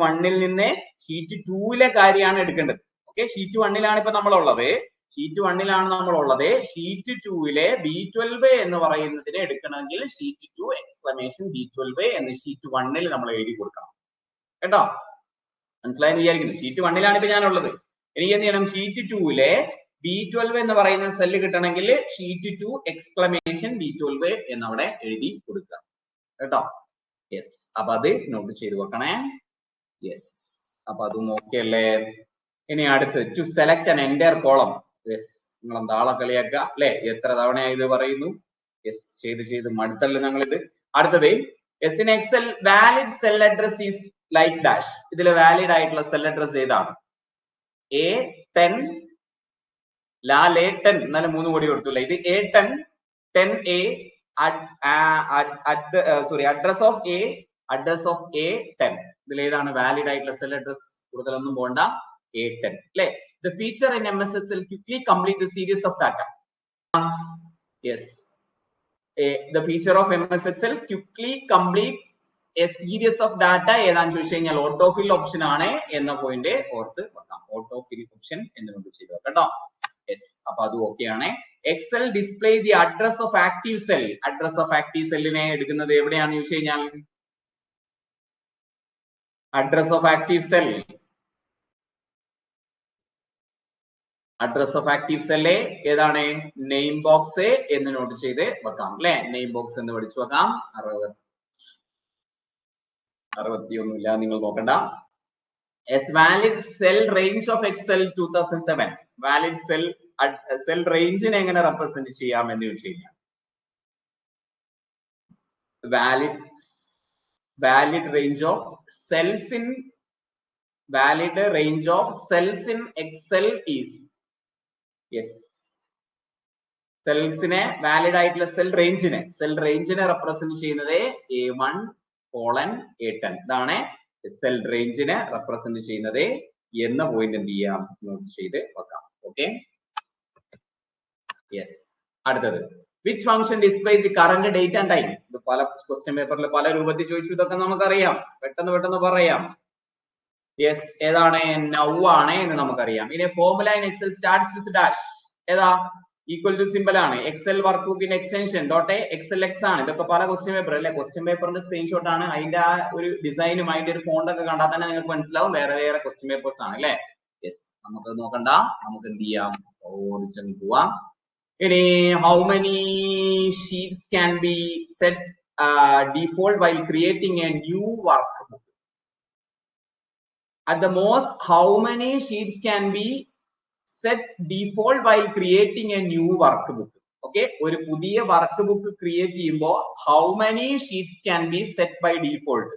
1 നിന്ന് ഷീറ്റ് 2 കാര്യമാണ് എടുക്കേണ്ടത്. ഓക്കെ, ഷീറ്റ് 1 ഇപ്പൊ നമ്മളുള്ളത്. ഷീറ്റ് 2 B12 എന്ന് പറയുന്നതിനെ എടുക്കണമെങ്കിൽ ഷീറ്റ് 2 എക്സ്ക്ലമേഷൻ B12 എന്ന് ഷീറ്റ് 1 നമ്മൾ എഴുതി കൊടുക്കണം കേട്ടോ. മനസ്സിലായെന്ന് വിചാരിക്കുന്നു. ഷീറ്റ് 1 ഇപ്പൊ ഞാനുള്ളത്. എനിക്ക് എന്ത് ചെയ്യണം? ഷീറ്റ് 2 B12 എന്ന് പറയുന്ന സെല്ല് കിട്ടണമെങ്കിൽ ഷീറ്റ് 2 എക്സ്ക്ലമേഷൻ B12 എന്നവിടെ എഴുതി കൊടുക്കുക കേട്ടോ. യെസ്, അപ്പൊ അത് നോട്ട് ചെയ്ത് വെക്കണേ. യെസ്, അപ്പൊ അതും ഓക്കെ അല്ലേ. ഇനി അടുത്ത് to select an entire column. Yes, നിങ്ങൾ എന്താ ആളെ കളിയാക്കുക അല്ലെ, എത്ര തവണയായി ഇത് പറയുന്നു. യെസ്, ചെയ്ത് മടുത്തല്ലോ ഞങ്ങളിത്. അടുത്തത് yes, in Excel valid cell address is like dash. ഇതിൽ വാലിഡ് ആയിട്ടുള്ള സെൽ അഡ്രസ് ഏതാണ്? A10 ലാൽ A10 എന്നാലും 3 കോടി കൊടുത്തില്ല. ഇത് A10 10A address of A10. ഇതിൽ ഏതാണ് വാലിഡ് ആയിട്ടുള്ള സെൽ അഡ്രസ്? കൂടുതലൊന്നും പോണ്ട, A10 അല്ലെ. The feature in MS Excel quickly complete the series of data. Yes, the feature of MS Excel quickly complete a series of data ഏതാന്ന് ചോദിച്ചു കഴിഞ്ഞാൽ auto ഫിൽ option ആണ് എന്ന പോയിന്റ് ഓർത്ത് വെക്കാം. ഓട്ടോ ഫിൽ ഓപ്ഷൻ എന്നുകൊണ്ട് ചെയ്തു കേട്ടോ. യെസ്, അപ്പൊ അത് ഓക്കെ ആണ്. Excel display the address of active cell. Address of active സെല്ലിനെ എടുക്കുന്നത് എവിടെയാണെന്ന് ചോദിച്ചു കഴിഞ്ഞാൽ അഡ്രസ് ഓഫ് ആക്റ്റീവ് സെൽ ഏതാണ്? നെയിം ബോക്സ് എന്ന് നോട്ട് ചെയ്ത് വെക്കാം അല്ലെ. നെയിം ബോക്സ് എന്ന് പഠിച്ചു വെക്കാം. 61 ഇല്ല, നിങ്ങൾ നോക്കണ്ട. Valid cell range of Excel 2007. Valid cell റേഞ്ചിനെ എങ്ങനെ റെപ്രസെന്റ് ചെയ്യാം എന്ന് ചോദിച്ചു കഴിഞ്ഞാൽ valid range of cells in Excel is. Yes, സെൽസിനെ വാലിഡ് ആയിട്ടുള്ള സെൽ റേഞ്ചിനെ റെപ്രസെന്റ് ചെയ്യുന്നത് A1:A10. ഇതാണ് സെൽ റേഞ്ചിനെ റെപ്രസെന്റ് ചെയ്യുന്നത് എന്ന പോയിന്റ് എന്ത് ചെയ്യാം? നോട്ട് ചെയ്ത് വെക്കാം. Okay, yes. അടുത്തത് which function displays the current date and time? The പല ക്വസ്റ്റ്യൻ പേപ്പറിൽ പല രൂപത്തിൽ ചോദിച്ചു, ഇതൊക്കെ നമുക്കറിയാം, പെട്ടെന്ന് പറയാം. യെസ്, ഏതാണ്? നൗ ആണ് എന്ന് നമുക്കറിയാം. ഇനി formula in Excel starts with dash, ഏതാ? ഈക്വൽ ടു സിമ്പിൾ ആണ്. എക്സൽ വർക്ക് ബുക്കിൻ എക്സ്റ്റൻഷൻ ഡോട്ട് എക്സൽ എക്സ് ആണ്. ഇതൊക്കെ പല ക്വസ്റ്റ്യൻ പേപ്പർ അല്ലെ, ക്വസ്റ്റ്യൻ പേപ്പറിന്റെ സ്ക്രീൻഷോട്ട് ആണ്. അതിന്റെ ആ ഒരു ഡിസൈനും അതിന്റെ ഒരു ഫോണ്ട് ഒക്കെ കണ്ടാൽ തന്നെ നിങ്ങൾക്ക് മനസ്സിലാവും വേറെ ക്വസ്റ്റ്യൻ പേപ്പേഴ്സ് ആണ് അല്ലെ. യെസ്, നമുക്ക് നോക്കണ്ട, നമുക്ക് എന്ത് ചെയ്യാം, ഓടിച്ചെന്ന് പോവാം. ഇനി how many sheets can be set default while creating a new workbook? At the most, how many sheets can be set default while creating a new workbook? Okay, ഒരു പുതിയ വർക്ക് ബുക്ക് ക്രിയേറ്റ് ചെയ്യുമ്പോൾ how many sheets can be set by default?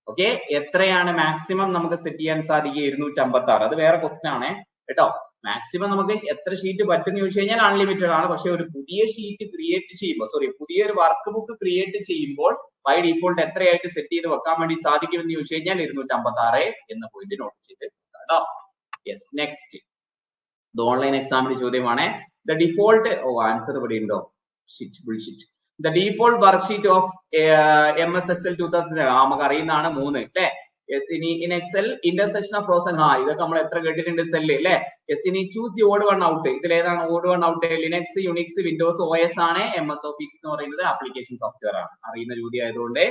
Okay, എത്രയാണ് maximum നമുക്ക് set ചെയ്യാൻ സാധിക്കുക? 256. അത് വേറെ question ആണ് കേട്ടോ. മാക്സിമം നമുക്ക് എത്ര ഷീറ്റ് പറ്റുന്ന ചോദിച്ചു കഴിഞ്ഞാൽ അൺലിമിറ്റഡ് ആണ്. പക്ഷെ ഒരു പുതിയ ഷീറ്റ് ക്രിയേറ്റ് ചെയ്യുമ്പോൾ, പുതിയൊരു വർക്ക് ബുക്ക് ക്രിയേറ്റ് ചെയ്യുമ്പോൾ ബൈ ഡിഫോൾട്ട് എത്രയായിട്ട് സെറ്റ് ചെയ്ത് വെക്കാൻ വേണ്ടി സാധിക്കുമെന്ന് ചോദിച്ചു കഴിഞ്ഞാൽ 256 എന്ന പോയിന്റ് നോട്ട് ചെയ്ത് കേട്ടോ. യെസ്, നെക്സ്റ്റ് ഇത് ഓൺലൈൻ എക്സാമിന്റെ ചോദ്യമാണ്. ദ ഡിഫോൾട്ട്, ആൻസർ ഇവിടെ ഉണ്ടോ? Bullshit. The default worksheet of MS Excel 2007, നമുക്ക് അറിയുന്നതാണ് 3 അല്ലെ. യെസ്, ഇനി in Excel intersection of rows and ഇതൊക്കെ നമ്മൾ എത്ര കേട്ടിട്ടുണ്ട് സെല്ല് അല്ലെ. യെസ്, ഇനി choose the odd one out. ഇതിൽ ഏതാണ് odd one out? Linux, Unix, Windows OS ആണ്. MS Office എന്ന് പറയുന്നത് ആപ്ലിക്കേഷൻ സോഫ്റ്റ്വെയർ ആണ്. അറിയുന്ന ചോദ്യം ആയതുകൊണ്ട്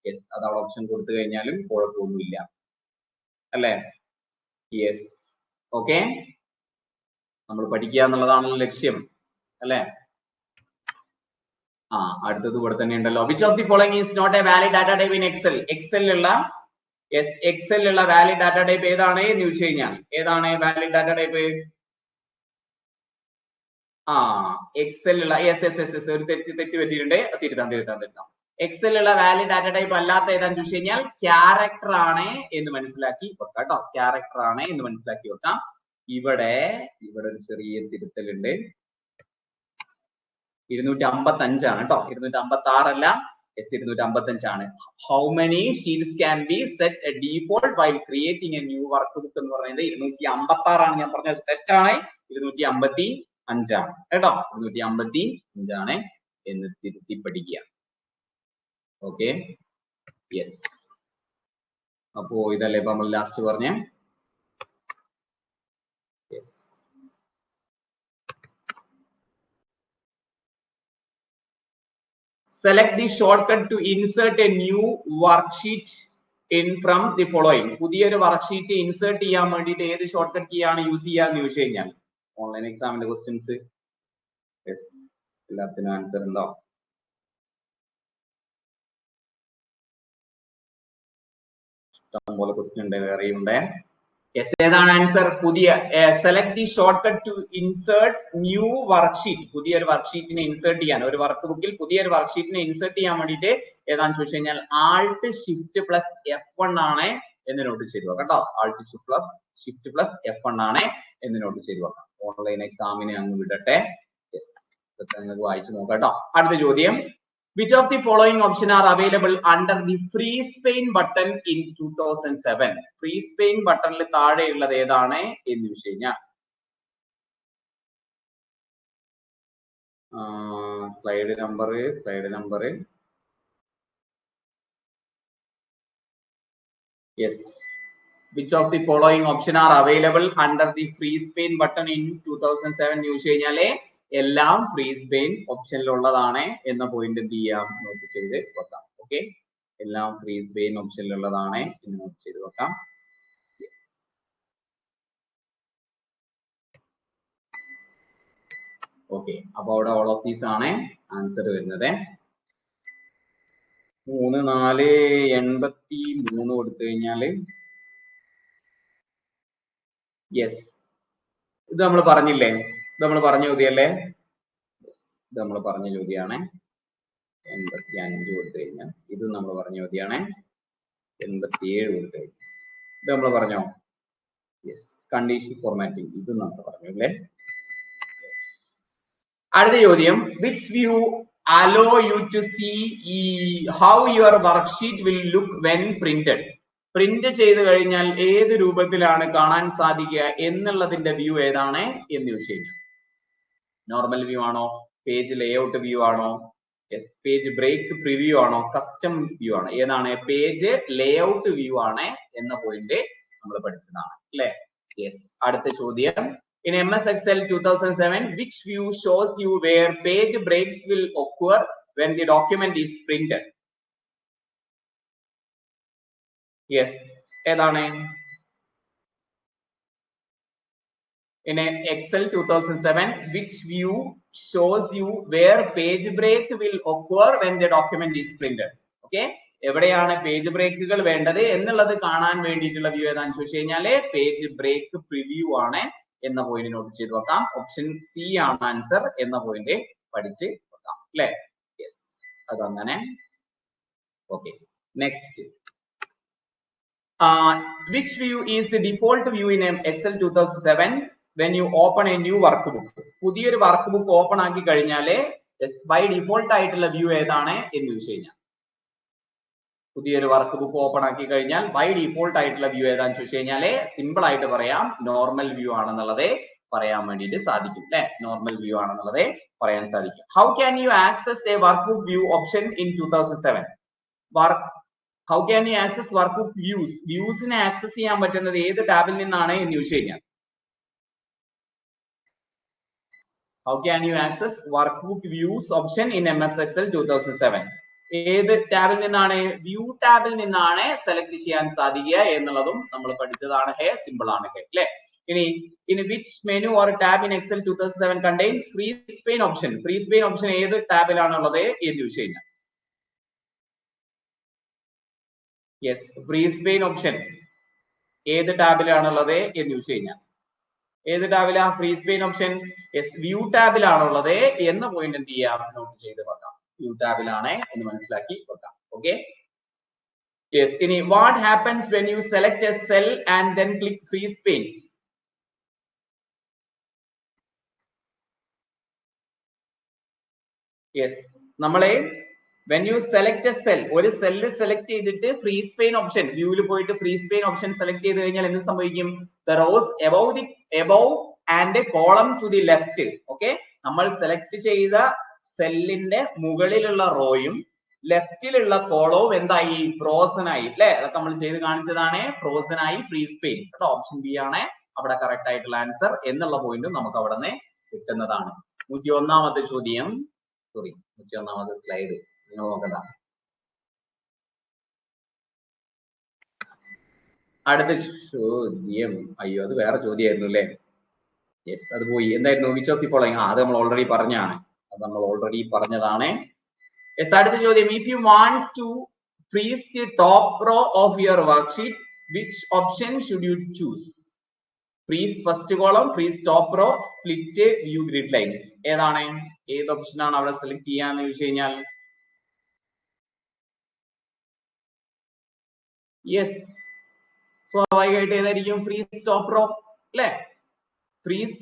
യെസ്, അത് അവിടെ ഓപ്ഷൻ കൊടുത്തു കഴിഞ്ഞാലും കുഴപ്പമൊന്നുമില്ല അല്ലെ. യെസ്, ഓക്കെ, നമ്മൾ പഠിക്കുക എന്നുള്ളതാണല്ലോ ലക്ഷ്യം അല്ലെ. അടുത്തത് ഇവിടെ തന്നെ ഉണ്ടല്ലോ. Which of the following is not a valid data type in Excel? എക്സലിലുള്ള എക്സലിലുള്ള വാലിഡ് ഡാറ്റ ടൈപ്പ് ഏതാണ് എന്ന് ചോദിച്ചു കഴിഞ്ഞാൽ ഏതാണ് വാലിഡ് ഡാറ്റ ടൈപ്പ്? എക്സലിലുള്ള ഒരു തെറ്റ് പറ്റിയിട്ടുണ്ട്, തിരുത്താം. എക്സലിലുള്ള വാലിഡ് ഡാറ്റ ടൈപ്പ് അല്ലാത്ത ഏതാന്ന് ചോദിച്ചു കഴിഞ്ഞാൽ ക്യാരക്ടർ ആണ് എന്ന് മനസ്സിലാക്കി വെക്കാം കേട്ടോ. ക്യാരക്ടർ ആണ് എന്ന് മനസ്സിലാക്കി വെക്കാം. ഇവിടെ ഒരു ചെറിയ തിരുത്തലുണ്ട്. 255 ആണ് കേട്ടോ, 256 അല്ല. Yes, 255 ആണ്. How many sheets can be set default while creating A new work book എന്ന് പറയുന്നത് 256 ആണ്. ഞാൻ പറഞ്ഞത് തെറ്റാണ്, 255 ആണ് കേട്ടോ. 255 ആണ് എന്ന് തിരുത്തി പഠിക്കുക. Okay, yes. അപ്പോ ഇതല്ലേ ഇപ്പൊ നമ്മൾ ലാസ്റ്റ് പറഞ്ഞ. Yes, select the shortcut to insert a new worksheet in from the following. പുതിയൊരു വർക്ക്ഷീറ്റ് ഇൻസേർട്ട് ചെയ്യാൻ വേണ്ടിയിട്ട് ഏത് ഷോർട്ട് കട്ട് കീ ആണ് യൂസ് ചെയ്യാന്ന് ചോദിച്ചു കഴിഞ്ഞാൽ ഓൺലൈൻ എക്സാമിന്റെ ക്വസ്റ്റ്യൻസ് എല്ലാത്തിനും ആൻസർ ഉണ്ടോ? ഇഷ്ടംപോലെ ക്വസ്റ്റ്യൻ ഉണ്ട്, വേറെയും ഉണ്ട്. ഏതാണ് ആൻസർ? പുതിയ select the shortcut to insert new worksheet. പുതിയൊരു വർക്ക്ഷീറ്റിനെ ഇൻസേർട്ട് ചെയ്യാൻ, ഒരു വർക്ക് ബുക്കിൽ പുതിയൊരു വർക്ക്ഷീറ്റിനെ ഇൻസേർട്ട് ചെയ്യാൻ വേണ്ടിയിട്ട് ഏതാണെന്ന് ചോദിച്ചു കഴിഞ്ഞാൽ Alt Shift plus F1 ആണ് എന്ന് നോട്ട് ചെയ്തു വെക്കാം കേട്ടോ. Alt Shift plus F1 ആണ് എന്ന് നോട്ട് ചെയ്തു വെക്കാം. ഓൺലൈൻ എക്സാമിനെ അങ്ങ് വിടട്ടെ. യെസ്, ഇതൊക്കെ നിങ്ങൾക്ക് വായിച്ചു നോക്കാം കേട്ടോ. അടുത്ത ചോദ്യം, which of the following option are available under the freeze pane button in 2007? freeze pane ബട്ടണിൽ താഴെയുള്ളത് ഏതാണ് എന്ന് ചോദിച്ചു കഴിഞ്ഞാൽ slide number yes, which of the following option are available under the freeze pane button in 2007 എന്ന് ചോദിച്ചു കഴിഞ്ഞാല് എല്ലാം freeze pain ഓപ്ഷനിലുള്ളതാണ് എന്ന പോയിന്റ് എന്ത് ചെയ്യാം, നോട്ട് ചെയ്ത് വെക്കാം. ഓക്കെ, എല്ലാം ഫ്രീസ് പെയിൻ ഓപ്ഷനിലുള്ളതാണ് എന്ന് നോട്ട് ചെയ്ത് വെക്കാം. ഓക്കെ, അപ്പൊ അവിടെ ഓൾ ഓഫ് ദീസ് ആണ് ആൻസർ വരുന്നത്. 3, 4, 83 കൊടുത്തു കഴിഞ്ഞാല് യെസ്, ഇത് നമ്മൾ പറഞ്ഞില്ലേ, ഇത് നമ്മൾ പറഞ്ഞ ചോദ്യമല്ലേ? ഇത് നമ്മൾ പറഞ്ഞ ചോദ്യമാണ്. 85 കൊടുത്തു കഴിഞ്ഞാൽ ഇത് നമ്മൾ പറഞ്ഞ ചോദ്യമാണ്. 87 കൊടുത്തു കഴിഞ്ഞാൽ ഇത് നമ്മൾ പറഞ്ഞോ? യെസ്, കണ്ടീഷൻ ഫോർമാറ്റിംഗ് ഇത് നമ്മൾ പറഞ്ഞു അല്ലേ? അടുത്ത ചോദ്യം, which view allow you to see how your worksheet will look when printed? Print ചെയ്ത് കഴിഞ്ഞാൽ ഏത് രൂപത്തിലാണ് കാണാൻ സാധിക്കുക എന്നുള്ളതിന്റെ വ്യൂ ഏതാണ് എന്ന് ചോദിച്ചു കഴിഞ്ഞാൽ നോർമൽ വ്യൂ ആണോ, പേജ് ലേഔട്ട് വ്യൂ ആണോ, യെസ്, പേജ് ബ്രേക്ക് പ്രിവ്യൂ ആണോ കസ്റ്റം വ്യൂ ആണോ ഏതാണ്? പേജ് ലേഔട്ട് വ്യൂ ആണ് എന്ന പോയിന്റ് നമ്മൾ പഠിച്ചതാണ് അല്ലെ? യെസ്. അടുത്ത ചോദ്യം, in MS Excel 2007 which view shows you where page breaks will occur when the document is printed? Yes, ഏതാണ്? In Excel 2007 which view shows you where page break will occur when the document is printed? Okay, എവിടെയാണ് page ബ്രേക്കുകൾ വേണ്ടത് എന്നുള്ളത് കാണാൻ വേണ്ടിയിട്ടുള്ള view ഏതാണെന്ന് ചോദിച്ചു കഴിഞ്ഞാല് page break preview ആണ് എന്ന പോയിന്റ് നോട്ട് ചെയ്ത് വെക്കാം. ഓപ്ഷൻ സി ആണ് ആൻസർ എന്ന പോയിന്റ് പഠിച്ച് വെക്കാം അല്ലെ? യെസ്, അതങ്ങനെ. Okay, next. Which view is the default view in Excel 2007 when you open a new workbook? പുതിയൊരു വർക്ക് ബുക്ക് ഓപ്പൺ ആക്കി കഴിഞ്ഞാല് ബൈ ഡിഫോൾട്ട് ആയിട്ടുള്ള വ്യൂ ഏതാണ് എന്ന് ചോദിച്ചു കഴിഞ്ഞാൽ, പുതിയൊരു വർക്ക് ബുക്ക് ഓപ്പൺ ആക്കി കഴിഞ്ഞാൽ ബൈ ഡിഫോൾട്ട് ആയിട്ടുള്ള വ്യൂ ഏതാണെന്ന് ചോദിച്ചു കഴിഞ്ഞാല് സിമ്പിൾ ആയിട്ട് പറയാം, നോർമൽ വ്യൂ ആണെന്നുള്ളത് പറയാൻ വേണ്ടിയിട്ട് സാധിക്കും അല്ലെ? നോർമൽ വ്യൂ ആണെന്നുള്ളത് പറയാൻ സാധിക്കും. How can you access a workbook view option in 2007? How can you access workbook views? വ്യൂസിനെ ആക്സസ് ചെയ്യാൻ പറ്റുന്നത് ഏത് ടാബിൽ നിന്നാണ് എന്ന് ചോദിച്ചു കഴിഞ്ഞാൽ, how can you access workbook views option in MS Excel 2007? ഏത് ടാബിൽ നിന്നാണ്? വ്യൂ ടാബിൽ നിന്നാണ് സെലക്ട് ചെയ്യാൻ സാധിക്കുക എന്നുള്ളതും നമ്മൾ പഠിച്ചതാണ്. സിമ്പിൾ ആണ് അല്ലെ? ഇനി which menu or tab in Excel 2007 contains freeze pane option? freeze pane option ഏത് ടാബിലാണ് ഉള്ളത് എന്ന് ചോദിച്ചു കഴിഞ്ഞാൽ, യെസ്, ഫ്രീസ് പെയിൻ ഓപ്ഷൻ ഏത് ടാബിലാണുള്ളത് എന്ന് ചോദിച്ചു കഴിഞ്ഞാൽ ഏത് ടാബിലാ freeze pane option? Yes, view ടാബിലാണുള്ളത് എന്ന പോയിന്റ് എന്ത് ചെയ്യാം, നോട്ട് ചെയ്ത് വെക്കാം. വ്യൂ ടാബിലാണ് എന്ന് മനസ്സിലാക്കി വെക്കാം. Okay, yes. ഇനി what happens when you select a cell and then click freeze panes? Yes, നമ്മളെ when you select a cell, ഒരു സെല്ല് സെലക്ട് ചെയ്തിട്ട് ഫ്രീസ് പെയിൻ ഓപ്ഷൻ വ്യൂവിൽ പോയിട്ട് ഫ്രീസ് പെയിൻ ഓപ്ഷൻ സെലക്ട് ചെയ്ത് കഴിഞ്ഞാൽ എന്ത് സംഭവിക്കും? the rows above and column to the left. Okay, നമ്മൾ സെലക്ട് ചെയ്ത സെല്ലിന്റെ മുകളിലുള്ള റോയും ലെഫ്റ്റിലുള്ള കോളവും എന്തായി? ഫ്രോസൺ ആയി അല്ലെ? അതൊക്കെ നമ്മൾ ചെയ്ത് കാണിച്ചതാണ്. ഫ്രോസൺ ആയി ഫ്രീസ് പെയിൻ. ഓപ്ഷൻ ബി ആണ് അവിടെ കറക്റ്റ് ആയിട്ടുള്ള ആൻസർ എന്നുള്ള പോയിന്റും നമുക്ക് അവിടെ നിന്ന് കിട്ടുന്നതാണ്. 101ാമത്തെ ചോദ്യം, സോറി 101ാമത്തെ സ്ലൈഡ് നോക്കണ്ട. അടുത്ത ചോദ്യം, അയ്യോ അത് വേറെ ചോദ്യമായിരുന്നു അല്ലേ? യെസ്, അത് പോയി. എന്തായിരുന്നു? Which of the following? അത് നമ്മൾ ഓൾറെഡി പറഞ്ഞതാണ്. യെസ്, അടുത്ത ചോദ്യം, if you want to freeze the top row of your worksheet which option should you choose? Freeze first column, freeze top row, split view grid lines. ഏതാണ്? ഏത് option ആണ് അവിടെ select ചെയ്യാന്ന് ചോദിച്ചു കഴിഞ്ഞാൽ? യെസ്, സ്വാഭാവികമായിട്ട് ഏതായിരിക്കും? ഫ്രീസ് ടോപ്പ് റോ അല്ലെ? ഫ്രീസ്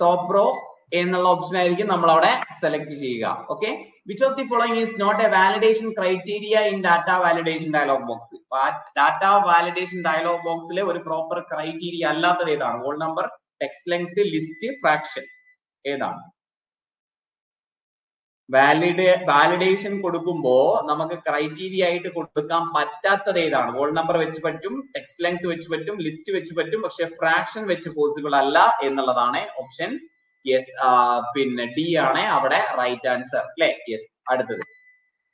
ടോപ്പ് റോ എന്നുള്ള ഓപ്ഷൻ ആയിരിക്കും നമ്മൾ അവിടെ സെലക്ട് ചെയ്യുക. Okay, which of the following is not a validation criteria in data validation dialog box? Data validation dialog ബോക്സിലെ ഒരു പ്രോപ്പർ ക്രൈറ്റീരിയ അല്ലാത്തത് ഏതാണ്? Roll number, text length, list, fraction. ഏതാണ്? വാലിഡേഷൻ കൊടുക്കുമ്പോ നമുക്ക് ക്രൈറ്റീരിയ ആയിട്ട് കൊടുക്കാൻ പറ്റാത്തത് ഏതാണ്? റോൾ നമ്പർ വെച്ച് പറ്റും, ടെക്സ്റ്റ് ലെങ്ത് വെച്ച് പറ്റും, ലിസ്റ്റ് വെച്ച് പറ്റും, പക്ഷെ ഫ്രാക്ഷൻ വെച്ച് പോസിബിൾ അല്ല എന്നുള്ളതാണ് ഓപ്ഷൻ. യെസ്, പിന്നെ ഡി ആണ് അവിടെ റൈറ്റ് ആൻസർ അല്ലെ? യെസ്. അടുത്തത്,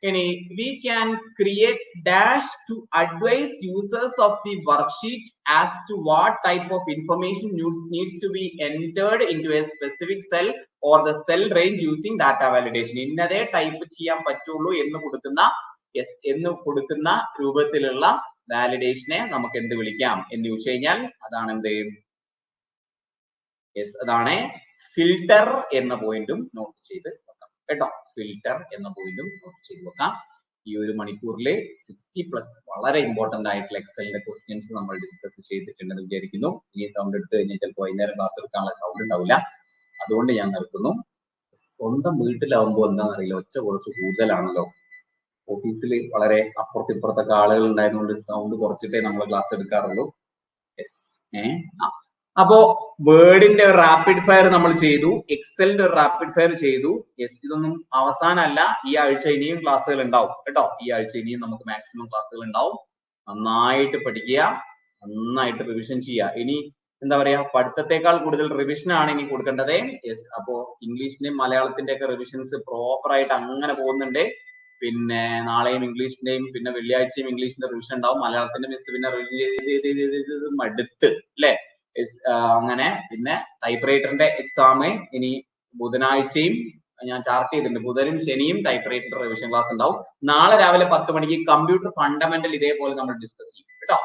ഇനി we can create dash to advise users of the worksheet as to what type of information needs to be entered into a specific cell or the cell range using data validation. ഇന്നതേ type ചെയ്യാൻ പറ്റുള്ളൂ എന്ന് കൊടുക്കുന്ന രൂപത്തിലുള്ള വാലിഡേഷനെ നമുക്ക് എന്ത് വിളിക്കാം എന്ന് ചോദിച്ചു കഴിഞ്ഞാൽ അതാണ് എന്ത്? യെസ്, അതാണ് ഫിൽട്ടർ എന്ന പോയിന്റും നോട്ട് ചെയ്ത് വെക്കാം കേട്ടോ. ഫിൽട്ടർ എന്ന പോയിന്റും നോട്ട് ചെയ്ത് വെക്കാം. ഈ ഒരു മണിക്കൂറിൽ 60+ വളരെ ഇമ്പോർട്ടന്റ് ആയിട്ടുള്ള എക്സലിന്റെ ക്വസ്റ്റ്യൻസ് നമ്മൾ ഡിസ്കസ് ചെയ്തിട്ടുണ്ടെന്ന് വിചാരിക്കുന്നു. ഈ സൗണ്ട് എടുത്തു കഴിഞ്ഞാൽ ചിലപ്പോൾ വൈകുന്നേരം ക്ലാസ് എടുക്കാനുള്ള സൗണ്ട് ഉണ്ടാവില്ല, അതുകൊണ്ട് ഞാൻ നിർത്തുന്നു. സ്വന്തം വീട്ടിലാവുമ്പോൾ എന്താണെന്നറിയില്ല, ഒച്ച കുറച്ച് കൂടുതലാണല്ലോ. ഓഫീസിൽ വളരെ അപ്പുറത്തിപ്പുറത്തൊക്കെ ആളുകൾ ഉണ്ടായതുകൊണ്ട് സൗണ്ട് കുറച്ചിട്ടേ നമ്മൾ ക്ലാസ് എടുക്കാറുള്ളൂ. യെസ്, അപ്പോ വേർഡിന്റെ ഒരു റാപ്പിഡ് ഫയർ നമ്മൾ ചെയ്തു, എക്സലിന്റെ ഒരു റാപ്പിഡ് ഫയർ ചെയ്തു. യെസ്, ഇതൊന്നും അവസാനമല്ല. ഈ ആഴ്ച ഇനിയും ക്ലാസ്സുകൾ ഉണ്ടാവും കേട്ടോ. ഈ ആഴ്ച ഇനിയും നമുക്ക് മാക്സിമം ക്ലാസ്സുകൾ ഉണ്ടാവും. നന്നായിട്ട് പഠിക്കുക, നന്നായിട്ട് റിവിഷൻ ചെയ്യുക. ഇനി എന്താ പറയാ, പഠിത്തത്തെക്കാൾ കൂടുതൽ റിവിഷൻ ആണ് ഇനി കൊടുക്കേണ്ടത്. യെസ്, അപ്പോ ഇംഗ്ലീഷിന്റെയും മലയാളത്തിന്റെ ഒക്കെ റിവിഷൻസ് പ്രോപ്പർ ആയിട്ട് അങ്ങനെ പോകുന്നുണ്ട്. പിന്നെ നാളെയും ഇംഗ്ലീഷിന്റെയും പിന്നെ വെള്ളിയാഴ്ചയും ഇംഗ്ലീഷിന്റെ റിവിഷൻ ഉണ്ടാവും. മലയാളത്തിന്റെ മിസ് പിന്നെ റിവിഷൻ ചെയ്ത് മടുത്ത് അല്ലെ. അങ്ങനെ പിന്നെ ടൈപ്പ് റൈറ്ററിന്റെ എക്സാം ഇനി ബുധനാഴ്ചയും ഞാൻ ചാർട്ട് ചെയ്തിട്ടുണ്ട്. ബുധനും ശനിയും ടൈപ്പ് റൈറ്റർ റിവിഷൻ ക്ലാസ് ഉണ്ടാവും. നാളെ രാവിലെ 10 മണിക്ക് കമ്പ്യൂട്ടർ ഫണ്ടമെന്റൽ ഇതേപോലെ നമ്മൾ ഡിസ്കസ് ചെയ്യും കേട്ടോ.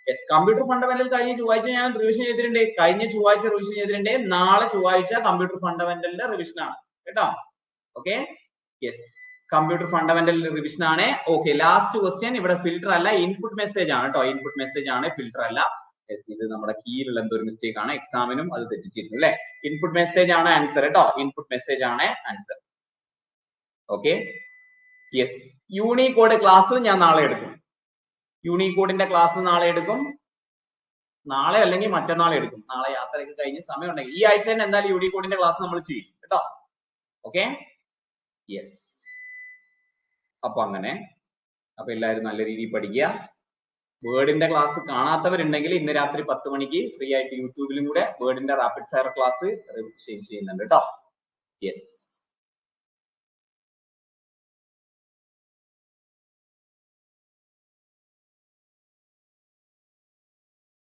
യെസ്, കമ്പ്യൂട്ടർ ഫണ്ടമെന്റൽ കഴിഞ്ഞ ചൊവ്വാഴ്ച ഞാൻ റിവിഷൻ ചെയ്തിട്ടുണ്ട്. കഴിഞ്ഞ ചൊവ്വാഴ്ച റിവിഷൻ ചെയ്തിട്ടുണ്ട്. നാളെ ചൊവ്വാഴ്ച കമ്പ്യൂട്ടർ ഫണ്ടമെന്റലിന്റെ റിവിഷൻ ആണ് കേട്ടോ. Okay, yes, computer fundamental revision ആണ്. Okay, last question. ഇവിടെ ഫിൽട്ടർ അല്ല, ഇൻപുട്ട് മെസ്സേജ് ആണ് കേട്ടോ. ഇൻപുട്ട് മെസ്സേജ് ആണ്, ഫിൽട്ടർ അല്ല. യെസ്, ഇത് നമ്മുടെ കീയിലുള്ള എന്തോ ഒരു മിസ്റ്റേക്ക് ആണ്. എക്സാമിനും അത് തെറ്റിച്ചിരുന്നു അല്ലെ. ഇൻപുട്ട് മെസ്സേജ് ആണ് ആൻസർ കേട്ടോ. ഇൻപുട്ട് മെസ്സേജ് ആണ് answer. Okay, yes, Unicode class ഞാൻ നാളെ എടുക്കും. യൂണിക്കോഡിന്റെ ക്ലാസ് നാളെ എടുക്കും. നാളെ അല്ലെങ്കിൽ മറ്റന്നാൾ എടുക്കും. നാളെ യാത്രയൊക്കെ കഴിഞ്ഞ് സമയം ഉണ്ടെങ്കിൽ ഈ ആഴ്ച തന്നെ എന്തായാലും യൂണിക്കോഡിന്റെ ക്ലാസ് നമ്മൾ ചെയ്യും കേട്ടോ. ഓക്കെ, യെസ്, അപ്പൊ അങ്ങനെ. അപ്പൊ എല്ലാവരും നല്ല രീതിയിൽ പഠിക്കുക. വേർഡിന്റെ ക്ലാസ് കാണാത്തവരുണ്ടെങ്കിൽ ഇന്ന് രാത്രി 10 മണിക്ക് ഫ്രീ ആയിട്ട് യൂട്യൂബിലും കൂടെ വേർഡിന്റെ റാപ്പിഡ് ഫയർ ക്ലാസ് ചെയ്യുന്നുണ്ട് കേട്ടോ. യെസ്.